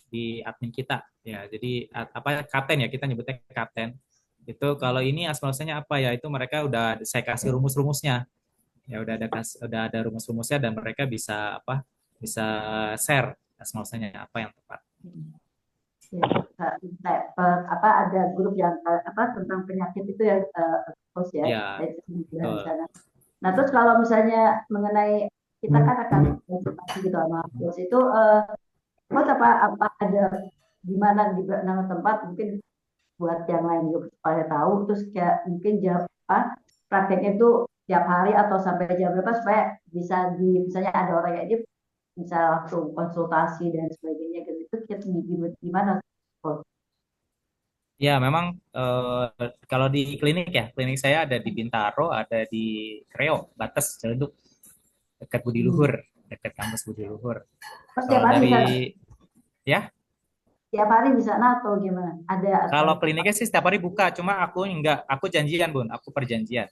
di admin kita ya, jadi apa kapten ya, kita nyebutnya kapten itu, kalau ini asmaul husnanya apa ya, itu mereka udah saya kasih rumus-rumusnya ya, udah ada rumus-rumusnya dan mereka bisa share asmaul husnanya apa yang tepat. Apa ada grup yang tentang penyakit itu ya host ya. Nah terus kalau misalnya mengenai kita kan akan konsultasi gitu sama host itu host apa ada gimana di nama tempat mungkin buat yang lain juga supaya tahu, terus kayak mungkin jam prakteknya itu tiap hari atau sampai jam berapa supaya bisa misalnya ada orang yang ini bisa langsung konsultasi dan sebagainya gitu, itu kita gimana? Ya, memang kalau di klinik saya ada di Bintaro, ada di Kreo, Bates, Ciledug, dekat Budi Luhur, dekat kampus Budi Luhur. Kalau dari ya? Tiap hari di sana atau gimana? Ada. Kalau kliniknya sih setiap hari buka, cuma aku janjian Bun, aku perjanjian.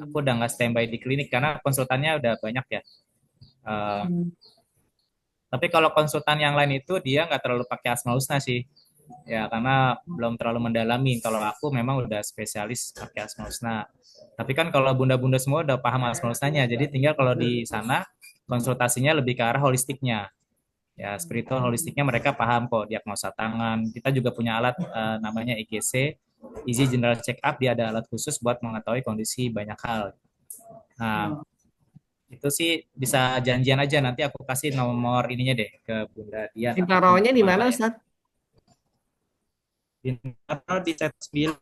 Aku udah nggak standby di klinik karena konsultannya udah banyak ya. Tapi kalau konsultan yang lain itu dia nggak terlalu pakai Asmaul Husna sih. Ya, karena belum terlalu mendalami. Kalau aku memang udah spesialis pakai Asmaul Husna. Tapi kan kalau bunda-bunda semua udah paham Asmaul Husnanya, jadi tinggal kalau di sana konsultasinya lebih ke arah holistiknya. Ya, spiritual holistiknya mereka paham kok, diagnosa tangan. Kita juga punya alat namanya EGC, Easy General Check Up. Dia ada alat khusus buat mengetahui kondisi banyak hal. Nah, itu sih bisa janjian aja, nanti aku kasih nomor ininya deh ke Bunda Dian atau Intarawanya di Mala mana, ya. Ustaz? Di sektor 9,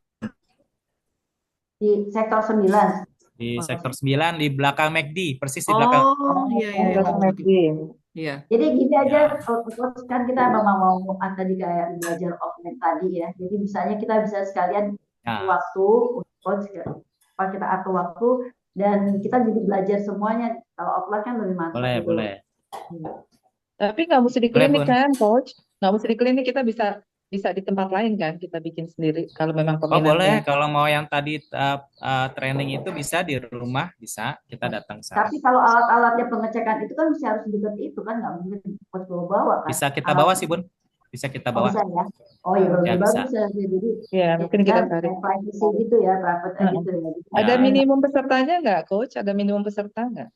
Di sektor 9. di sektor 9 di belakang McD, persis di belakang. Oh, iya, iya, iya. Belakang Betul, McD. betul. Iya. Jadi gini aja, Ya, Coach, kan kita memang mau tadi kayak belajar offline tadi ya. Jadi misalnya kita bisa sekalian ya, waktu, Coach, apa kita atur waktu dan kita jadi belajar semuanya. Kalau offline kan lebih mantap boleh, gitu. boleh. Tapi nggak mesti di Boleh, klinik Bun. kan, Coach? Nggak mesti di klinik, kita bisa di tempat lain kan, kita bikin sendiri kalau memang Oh, boleh. peminatnya. Kalau mau yang tadi training itu bisa di rumah, bisa. Kita datang ke sana. Tapi kalau alat-alatnya pengecekan itu kan mesti harus deket itu kan, nggak mungkin Coach bawa kan. Bisa kita bawa Alatnya. sih, Bun. Bisa kita Oh bawa. bisa ya. Oh ya Ya, lebih bisa. bagus ya. Jadi Ya, mungkin kita kan cari. privacy gitu ya, private Heeh. gitu ya. Jadi Ada Ya. minimum pesertanya nggak, Coach? Ada minimum peserta nggak?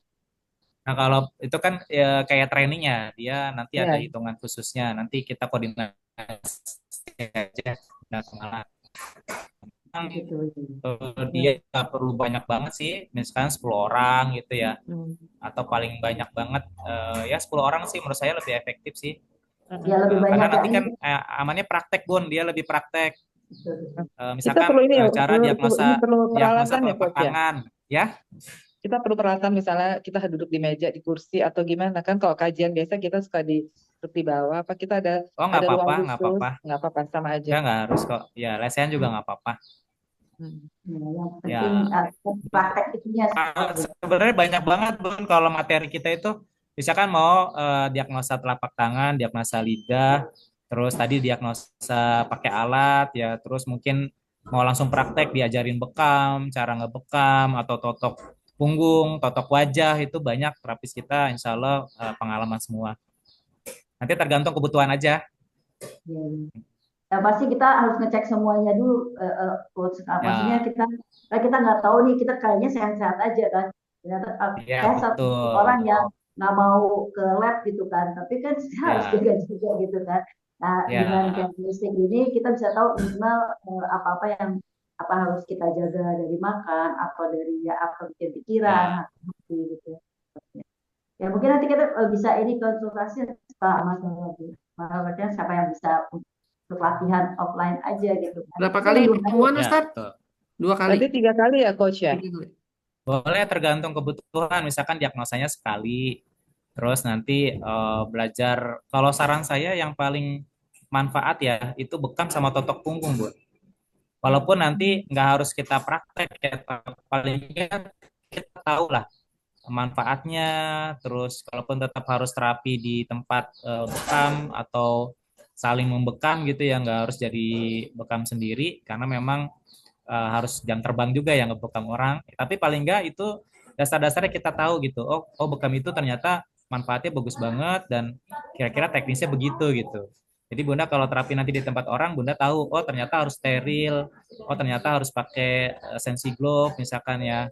Nah, kalau itu kan ya, kayak trainingnya, dia nanti ada Ya. hitungan khususnya. Nanti kita koordinasi aja dengan pengalat. Memang gitu. dia nggak perlu banyak banget sih, misalkan 10 orang gitu ya, Hmm. atau paling banyak banget ya 10 orang sih menurut saya lebih efektif sih. Ya lebih banyak Karena ya nanti ini. kan amannya praktek, Bun, dia lebih praktek. Kita Misalkan perlu ini ya, cara ini diagnosa perlu diagnosa peralatan ya, telapak Coach ya. tangan, ya. Kita perlu peralatan misalnya kita duduk di meja, di kursi atau gimana kan? Kalau kajian biasa kita suka duduk di bawah. Apa kita Oh, nggak ada ruang apa-apa, nggak khusus? apa-apa. Nggak apa-apa, sama aja. Nggak harus kok. Ya, lesehan juga nggak apa-apa. Hmm. Yang Ya, penting praktek itunya. sebenarnya banyak banget, Bun, kalau materi kita itu misalkan mau diagnosa telapak tangan, diagnosa lidah, terus tadi diagnosa pakai alat ya, terus mungkin mau langsung praktek diajarin bekam, cara ngebekam atau totok punggung, totok wajah, itu banyak terapis kita insya Allah pengalaman semua. Nanti tergantung kebutuhan aja. Ya, ya pasti kita harus ngecek semuanya dulu, Coach. Maksudnya Ya, kita nggak tahu nih, kita kayaknya sehat-sehat aja kan. Ternyata ya saya satu orang betul. yang nggak mau ke lab gitu kan, tapi kan kita harus Ya, jaga juga gitu kan. Nah dengan ya, chemistry ini kita bisa tahu minimal apa-apa yang apa harus kita jaga dari makan atau dari ya apa bikin pikiran ya. hati gitu. Ya mungkin nanti kita bisa ini konsultasi Pak Mas lagi. Maksudnya siapa yang bisa untuk latihan offline aja gitu kan. Berapa Itu kali kan 2 kali. pertemuan, Ya, Ustaz? betul. 2 kali. Berarti 3 kali ya, Coach ya? 3 kali. Boleh tergantung kebutuhan, misalkan diagnosanya sekali, terus nanti belajar. Kalau saran saya yang paling manfaat ya itu bekam sama totok punggung, Bu. Walaupun nanti nggak harus kita praktek ya, paling nggak kita tahu lah manfaatnya. Terus kalaupun tetap harus terapi di tempat bekam atau saling membekam gitu ya, nggak harus jadi bekam sendiri karena memang harus jam terbang juga ya ngebekam orang. Tapi paling nggak itu dasar-dasarnya kita tahu gitu. Oh, bekam itu ternyata manfaatnya bagus banget dan kira-kira teknisnya begitu gitu. Jadi Bunda kalau terapi nanti di tempat orang, Bunda tahu, oh ternyata harus steril, oh ternyata harus pakai sensi glove misalkan ya,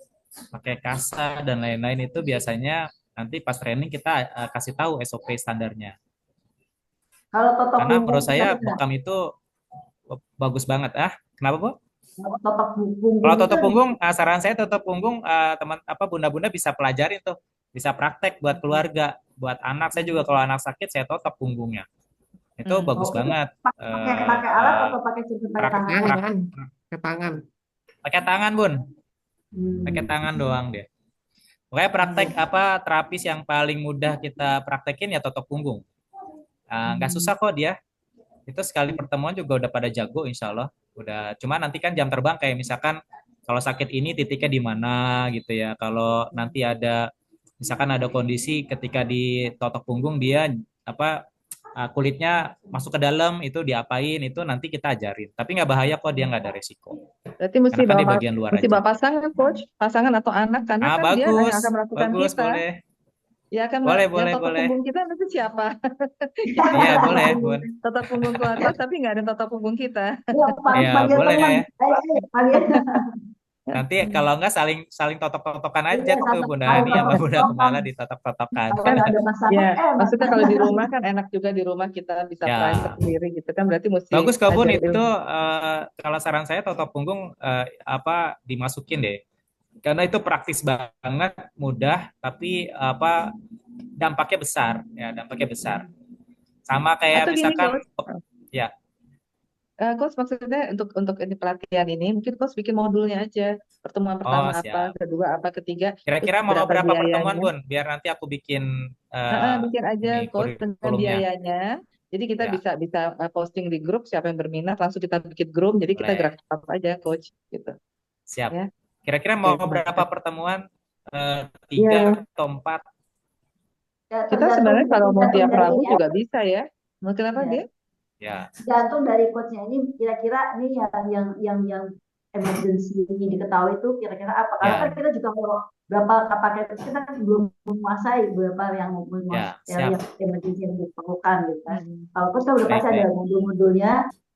pakai kasa dan lain-lain. Itu biasanya nanti pas training kita kasih tahu SOP standarnya. Kalau totok Karena punggung menurut kita saya bisa. bekam itu bagus banget. Kenapa, Bu? Totok punggung Kalau itu tutup punggung, saran saya tutup punggung teman apa bunda-bunda bisa pelajarin tuh, bisa praktek buat keluarga, buat anak. Saya juga kalau anak sakit saya tutup punggungnya. Itu Hmm. bagus itu banget. pakai alat atau pakai cuma pakai Prak, tangan? prak, Tangan. Ke tangan. pakai tangan, Bun. Pakai Hmm. tangan doang deh. Pokoknya praktek apa terapis yang paling mudah kita praktekin ya tutup punggung. Nggak susah kok dia. Itu sekali pertemuan juga udah pada jago insya Allah. Udah, cuma nanti kan jam terbang kayak misalkan kalau sakit ini titiknya di mana gitu ya. Kalau nanti ada misalkan ada kondisi ketika di totok punggung dia apa kulitnya masuk ke dalam itu diapain itu nanti kita ajarin. Tapi nggak bahaya kok, dia nggak ada resiko. Berarti Karena kan di bagian luar mesti aja. bawa pasangan, Coach, pasangan atau anak, karena kan dia yang Bagus, akan melakukan bagus kita. boleh. Ya kan Mbak, Boleh, yang boleh, totok boleh. punggung kita nanti siapa? Kita Iya, punya boleh, Bun. totok punggung keluarga, tapi nggak ada totok punggung kita. Ya, Ya, panggil boleh. teman. Panggil. Nanti kalau enggak saling saling totok-totokan aja Iya, tuh satu Bunda kali Hani sama Bunda totok-totokan. Kumala ditotok-totokan. Kalau Kan ada masalah, ya, Mas. maksudnya kalau di rumah kan enak juga di rumah kita bisa private Ya, sendiri gitu kan, berarti mesti bagus kok Bun ada itu ilmu. kalau saran saya totok punggung apa dimasukin deh. Karena itu praktis banget, mudah, tapi apa dampaknya besar, ya dampaknya besar. Sama kayak Atau gini misalkan, Coach, ya, Coach maksudnya untuk ini pelatihan ini mungkin Coach bikin modulnya aja. Pertemuan pertama oh apa, siap. kedua apa, ketiga, terus Kira-kira mau berapa berapa pertemuan biayanya. Bun? Biar nanti aku bikin Bikin aja ini Coach dengan kurikulumnya. biayanya. Jadi kita Ya, bisa bisa posting di grup siapa yang berminat langsung kita bikin grup. Jadi kita boleh. gerak apa aja Coach gitu Siap. ya. Kira-kira Oke, mau berapa mantap. pertemuan? Tiga Ya, atau empat? Ya, kita sebenarnya kalau mau tergantung tiap dari Rabu ini juga bisa ya. Mau kenapa ya. dia? Ya, Tergantung dari coachnya ini kira-kira ini yang emergency diketahui itu kira-kira apa? Karena kan ya, kita juga kalau berapa paket itu kita kan belum menguasai berapa yang ya, yang siap. emergency yang diperlukan gitu kan. Hmm. Kalau coach kan udah Baik, pasti ada baik. modul-modulnya.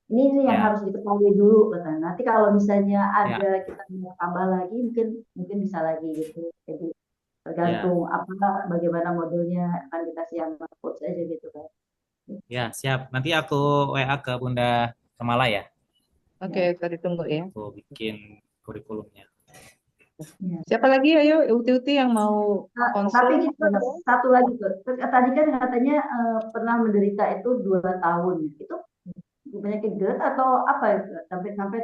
Ini yang Ya, harus diketahui dulu katanya. Nanti kalau misalnya ya, ada kita mau tambah lagi mungkin bisa lagi gitu. Jadi ya, tergantung apa bagaimana modulnya akan dikasih sama coach aja gitu kan. ya, siap. Nanti aku WA ke Bunda Kemala ya. Oke, Ya. tadi tunggu ya. Aku bikin kurikulumnya. Ya. Siapa lagi? Ayo, Uti-Uti yang mau Tapi konsul. gitu satu lagi tuh. Tadi kan katanya pernah menderita itu 2 tahun. Itu penyakit GERD atau apa ya?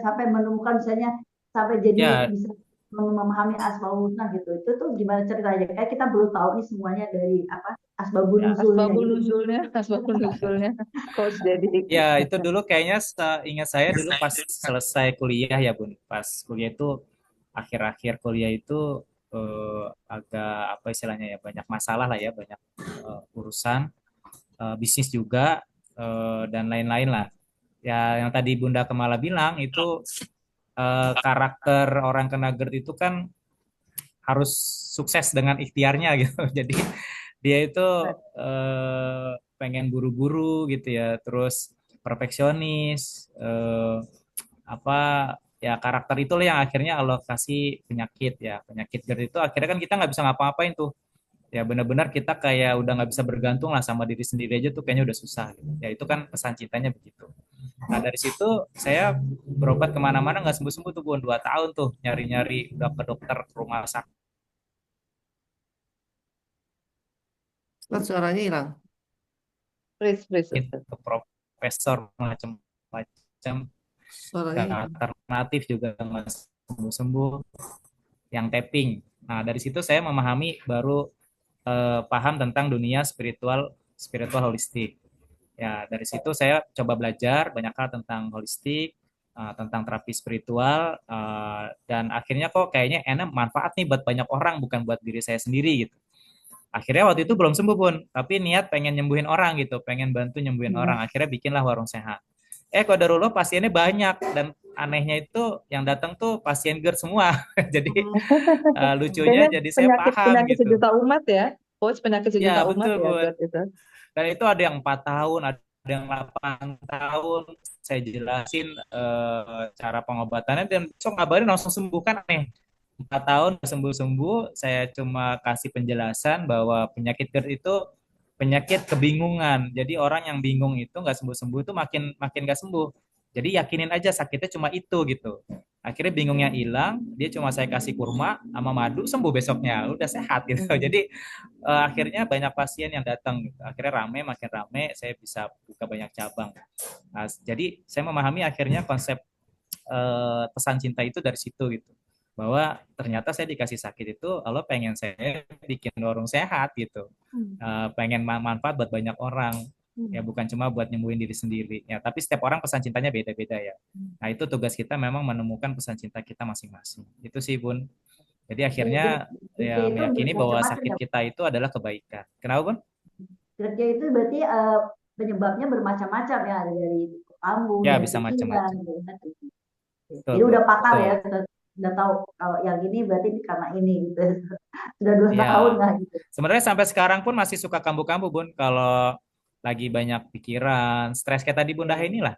Sampai menemukan misalnya sampai jadi Ya, bisa memahami asmaul husna gitu. Itu tuh gimana ceritanya? Kayak kita belum tahu nih semuanya dari apa asbabun ya, nuzulnya gitu. Asbabun nuzulnya, Coach Dedi. ya itu dulu kayaknya ingat saya dulu pas selesai kuliah ya Bun. Pas kuliah itu akhir-akhir kuliah itu agak apa istilahnya ya banyak masalah lah ya, banyak urusan bisnis juga dan lain-lain lah. Ya yang tadi Bunda Kemala bilang itu karakter orang kena GERD itu kan harus sukses dengan ikhtiarnya gitu. Jadi dia itu pengen buru-buru gitu ya, terus perfeksionis, apa ya karakter itu yang akhirnya alokasi penyakit ya penyakit GERD itu akhirnya kan kita nggak bisa ngapa-ngapain tuh ya benar-benar kita kayak udah nggak bisa bergantung lah sama diri sendiri aja tuh kayaknya udah susah gitu. Ya itu kan pesan cintanya begitu. Nah dari situ saya berobat kemana-mana nggak sembuh-sembuh tuh Bun 2 tahun tuh nyari-nyari udah ke dokter ke rumah sakit Ustaz, suaranya hilang. Please, please, ke Ustaz. profesor macam-macam ke Suaranya hilang. alternatif juga nggak sembuh-sembuh yang tapping. Nah dari situ saya memahami baru paham tentang dunia spiritual spiritual holistik. Ya dari situ saya coba belajar banyak hal tentang holistik, tentang terapi spiritual, dan akhirnya kok kayaknya enak manfaat nih buat banyak orang bukan buat diri saya sendiri gitu. Akhirnya waktu itu belum sembuh pun, tapi niat pengen nyembuhin orang gitu, pengen bantu nyembuhin orang. Akhirnya bikinlah warung sehat. Qadarullah pasiennya banyak dan anehnya itu yang datang tuh pasien GERD semua. Jadi lucunya Kayaknya jadi saya penyakit paham penyakit gitu. sejuta umat ya, Coach, penyakit Ya sejuta umat betul ya, Bun. GERD itu. Dan itu ada yang 4 tahun, ada yang 8 tahun. Saya jelasin cara pengobatannya dan besok ngabarin langsung sembuh kan aneh. 4 tahun sembuh-sembuh, saya cuma kasih penjelasan bahwa penyakit GERD itu penyakit kebingungan. Jadi orang yang bingung itu nggak sembuh-sembuh itu makin makin nggak sembuh. Jadi yakinin aja sakitnya cuma itu gitu. Akhirnya bingungnya hilang, dia cuma saya kasih kurma sama madu sembuh besoknya, udah sehat gitu. Jadi akhirnya banyak pasien yang datang gitu. Akhirnya rame, makin rame, saya bisa buka banyak cabang. Nah, jadi saya memahami akhirnya konsep pesan cinta itu dari situ gitu. Bahwa ternyata saya dikasih sakit itu Allah pengen saya bikin warung sehat gitu. Pengen manfaat buat banyak orang. Ya bukan cuma buat nyembuhin diri sendiri. Ya, tapi setiap orang pesan cintanya beda-beda ya. Nah, itu tugas kita memang menemukan pesan cinta kita masing-masing. Itu sih, Bun. Jadi akhirnya Kerja ya itu meyakini bahwa macam-macam sakit ya. kita itu adalah kebaikan. Kenapa, Bun? Kerja itu berarti penyebabnya bermacam-macam ya, ada dari lambung, Ya dari bisa pikiran, macam-macam. dari hati. Betul, Jadi Bun. udah pakar Betul. ya. udah tahu kalau yang ini berarti karena ini gitu. Sudah 2 tahun Ya, lah gitu. sebenarnya sampai sekarang pun masih suka kambuh-kambuh, Bun. Kalau lagi banyak pikiran, stres kayak tadi Bunda Iya, inilah.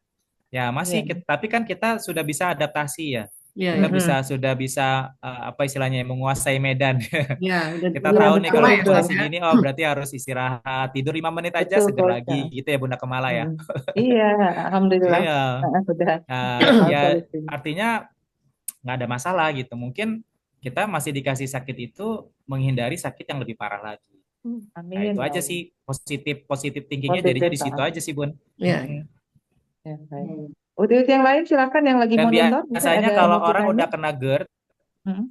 Ya, masih, iya. tapi kan kita sudah bisa adaptasi ya. Iya, Kita ya. Mm-mm. sudah bisa apa istilahnya menguasai medan. Ya, udah Kita Iya, tahu nih betul, kalau Lama betul. kondisi ya. gini, oh berarti harus istirahat, tidur 5 menit aja, Betul, seger Coach. lagi, gitu ya Bunda Kemala ya. Mm. Iya, alhamdulillah. Iya, Udah, udah Nah, tahu ya solusinya. artinya nggak ada masalah gitu. Mungkin kita masih dikasih sakit itu menghindari sakit yang lebih parah lagi. Nah, Amin itu ya aja Allah. sih positif positif thinkingnya jadinya Positif, di situ Pak. aja sih, Bun. Ya, Mm-mm. Ya, baik. Iya, iya. Untuk yang lain silakan yang lagi Dan monitor, mungkin biasanya ada kalau mau orang bertanya. udah kena GERD, Mm.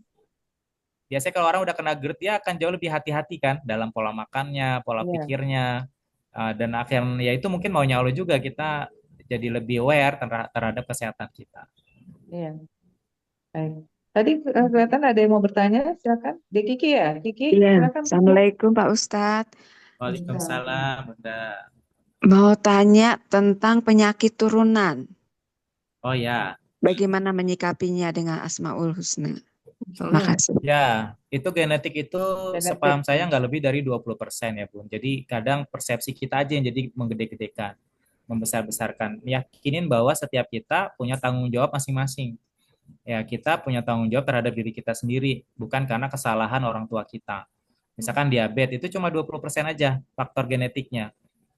biasanya kalau orang udah kena GERD dia akan jauh lebih hati-hati kan dalam pola makannya, pola Iya, pikirnya. Dan akhirnya ya itu mungkin maunya Allah juga kita jadi lebih aware terhadap kesehatan kita. iya, baik. Tadi kelihatan ada yang mau bertanya, silakan. Di Kiki ya, Kiki, Iya, silakan Kiki. Assalamualaikum Pak Ustadz. Bisa. Waalaikumsalam, Bunda. Mau tanya tentang penyakit turunan. Oh ya, Bagaimana menyikapinya dengan Asmaul Husna? soalnya Makasih. ya, itu genetik itu Genetik. sepaham saya nggak lebih dari 20% ya, Bun. Jadi kadang persepsi kita aja yang jadi menggede-gedekan, membesar-besarkan. Yakinin bahwa setiap kita punya tanggung jawab masing-masing. Ya, kita punya tanggung jawab terhadap diri kita sendiri, bukan karena kesalahan orang tua kita. Misalkan diabetes itu cuma 20% aja faktor genetiknya.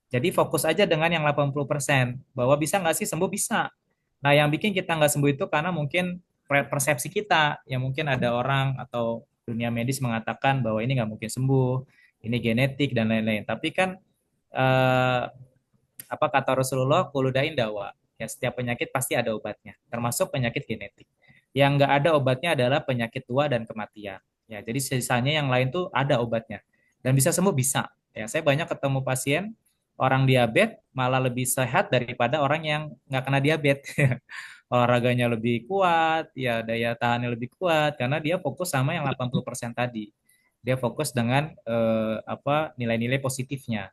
Jadi fokus aja dengan yang 80%, bahwa bisa nggak sih sembuh? Bisa. Nah, yang bikin kita nggak sembuh itu karena mungkin persepsi kita, yang mungkin ada orang atau dunia medis mengatakan bahwa ini nggak mungkin sembuh, ini genetik dan lain-lain. Tapi kan eh, apa kata Rasulullah, kuludain dawa. Ya, setiap penyakit pasti ada obatnya, termasuk penyakit genetik. Yang nggak ada obatnya adalah penyakit tua dan kematian. Ya, jadi sisanya yang lain tuh ada obatnya dan bisa sembuh bisa. Ya, saya banyak ketemu pasien orang diabetes malah lebih sehat daripada orang yang nggak kena diabetes. Olahraganya lebih kuat, ya daya tahannya lebih kuat karena dia fokus sama yang 80% tadi. Dia fokus dengan apa nilai-nilai positifnya.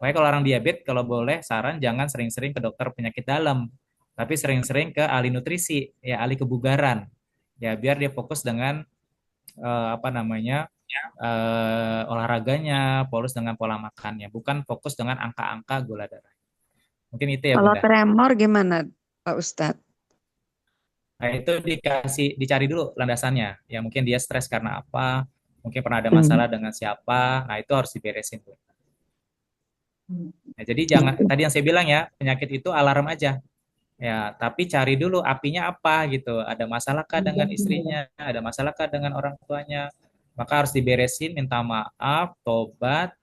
Makanya kalau orang diabetes, kalau boleh saran jangan sering-sering ke dokter penyakit dalam, tapi sering-sering ke ahli nutrisi, ya ahli kebugaran. Ya biar dia fokus dengan apa namanya olahraganya, fokus dengan pola makannya, bukan fokus dengan angka-angka gula darah. Mungkin itu ya Kalau Bunda. tremor gimana Pak Ustadz? Nah itu dicari dulu landasannya. Ya mungkin dia stres karena apa, mungkin pernah ada Hmm. masalah dengan siapa. Nah itu harus diberesin Bu. Hmm. Nah, jadi jangan tadi yang saya bilang ya penyakit itu alarm aja. Ya, tapi cari dulu apinya apa gitu. Ada masalahkah dengan istrinya? Ada masalahkah dengan orang tuanya? Maka harus diberesin, minta maaf, tobat,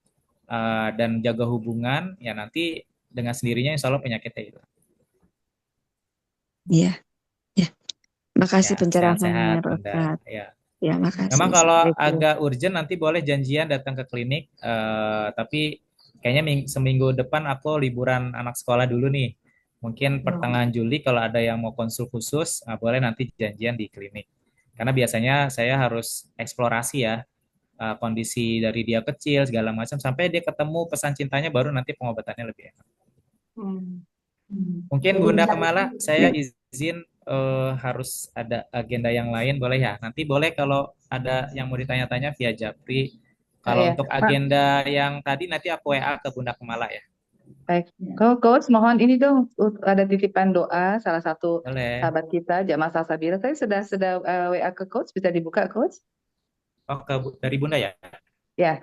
dan jaga hubungan. Ya nanti dengan sendirinya insya Allah penyakitnya hilang. Iya, ya. Makasih Ya, sehat-sehat penjelasannya Pak Bunda. Ustadz. Ya. Ya, makasih. Memang kalau Assalamualaikum. agak urgent nanti boleh janjian datang ke klinik. Tapi kayaknya seminggu depan aku liburan anak sekolah dulu nih. Mungkin Hmm. pertengahan Juli kalau ada yang mau konsul khusus, boleh nanti janjian di klinik. Karena biasanya saya harus eksplorasi ya, kondisi dari dia kecil segala macam sampai dia ketemu pesan cintanya baru nanti pengobatannya lebih enak. hmm, Hmm. Mungkin Jadi Bunda bisa Kemala, saya Ya, izin harus ada agenda yang lain, boleh ya? Nanti boleh kalau ada yang mau ditanya-tanya via Japri. Kalau Ya, untuk Pak, agenda yang tadi nanti aku WA ke Bunda Kemala ya. baik. ya. Coach, mohon ini dong, ada titipan doa salah satu Boleh. sahabat kita, Jamaah Salsabila. Tadi sudah WA ke Coach, bisa dibuka Coach? Oh, dari Bunda ya? Ya,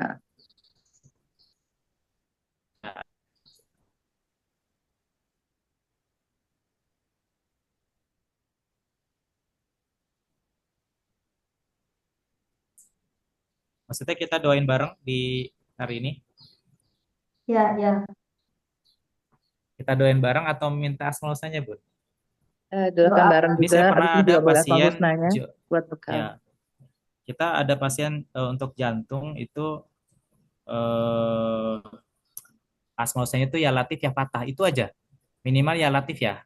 Maksudnya kita doain bareng di hari ini. Ya, ya. Kita doain bareng atau minta asmaul saja, Bun? doakan Doa. bareng Ini juga. saya Habis pernah ini ada juga boleh asal pasien, husnanya buat bekal. ya, kita ada pasien untuk jantung itu eh, asmaul husnanya itu ya latif ya fatah, itu aja. Minimal ya latif ya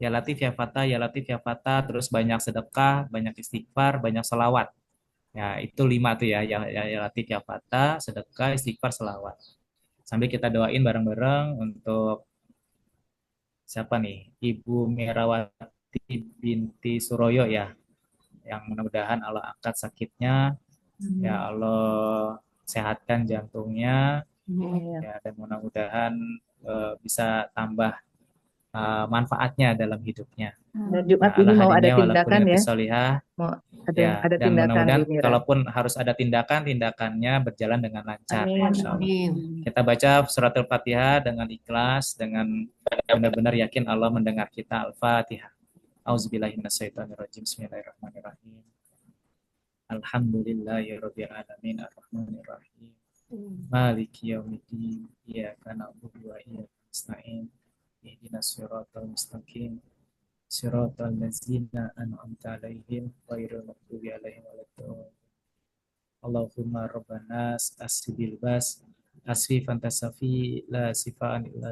latif ya fatah, ya latif ya fatah, terus banyak sedekah, banyak istighfar, banyak selawat. Ya itu 5 tuh ya latif ya fatah, sedekah, istighfar, selawat. Sambil kita doain bareng-bareng untuk siapa nih, Ibu Merawati binti Suroyo ya. yang mudah-mudahan Allah angkat sakitnya, ya Allah sehatkan jantungnya, ya, dan mudah-mudahan bisa tambah manfaatnya dalam hidupnya. Dan Jumat Ya, ini ala mau ada hadinnya wala tindakan kulli ya, solihah. mau Ya, ada dan tindakan mudah-mudahan Bu Mira. kalaupun harus ada tindakan, tindakannya berjalan dengan lancar, Amin. insya Allah. Amin. Kita baca surat Al-Fatihah dengan ikhlas, dengan benar-benar yakin Allah mendengar kita. Al-Fatihah. Auzubillahiminasyaitonirrajim. Bismillahirrahmanirrahim. Alhamdulillahirabbil alamin arrahmanirrahim. Maliki yaumiddin. Iyyaka na'budu wa iyyaka nasta'in. Ihdinas siratal mustaqim. Siratal ladzina an'amta 'alaihim ghairil maghdubi 'alaihim waladdallin. Allahumma rabbanas asbil bas asfi fantasafi la sifaan illa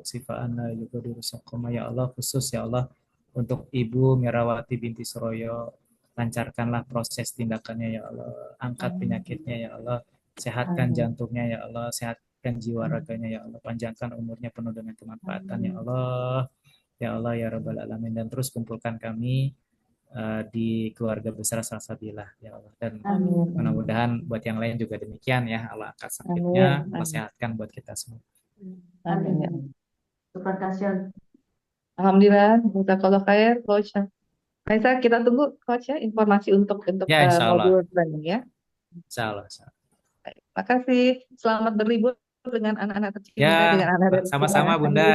sifaan la yughadiru saqama. Ya Allah, khusus ya Allah untuk Ibu Mirawati binti Suroyo, lancarkanlah proses tindakannya ya Allah, angkat penyakitnya ya Allah, sehatkan jantungnya ya Allah, sehatkan jiwa raganya ya Allah, panjangkan umurnya penuh dengan kemanfaatan ya Allah, ya Rabbal Alamin, dan terus kumpulkan kami di keluarga besar Salsabilah ya Allah, dan mudah-mudahan buat yang lain juga demikian ya, Allah angkat sakitnya, Allah sehatkan buat kita semua. Amin. Syukur kasih. Alhamdulillah, jazakallah khair, Coach. Kaisa, kita tunggu Coach ya informasi untuk Ya, insya Allah. modul training ya. Insya Allah. Makasih, selamat berlibur dengan anak-anak tercinta, Ya, dengan anak dari sama-sama kita. Bunda.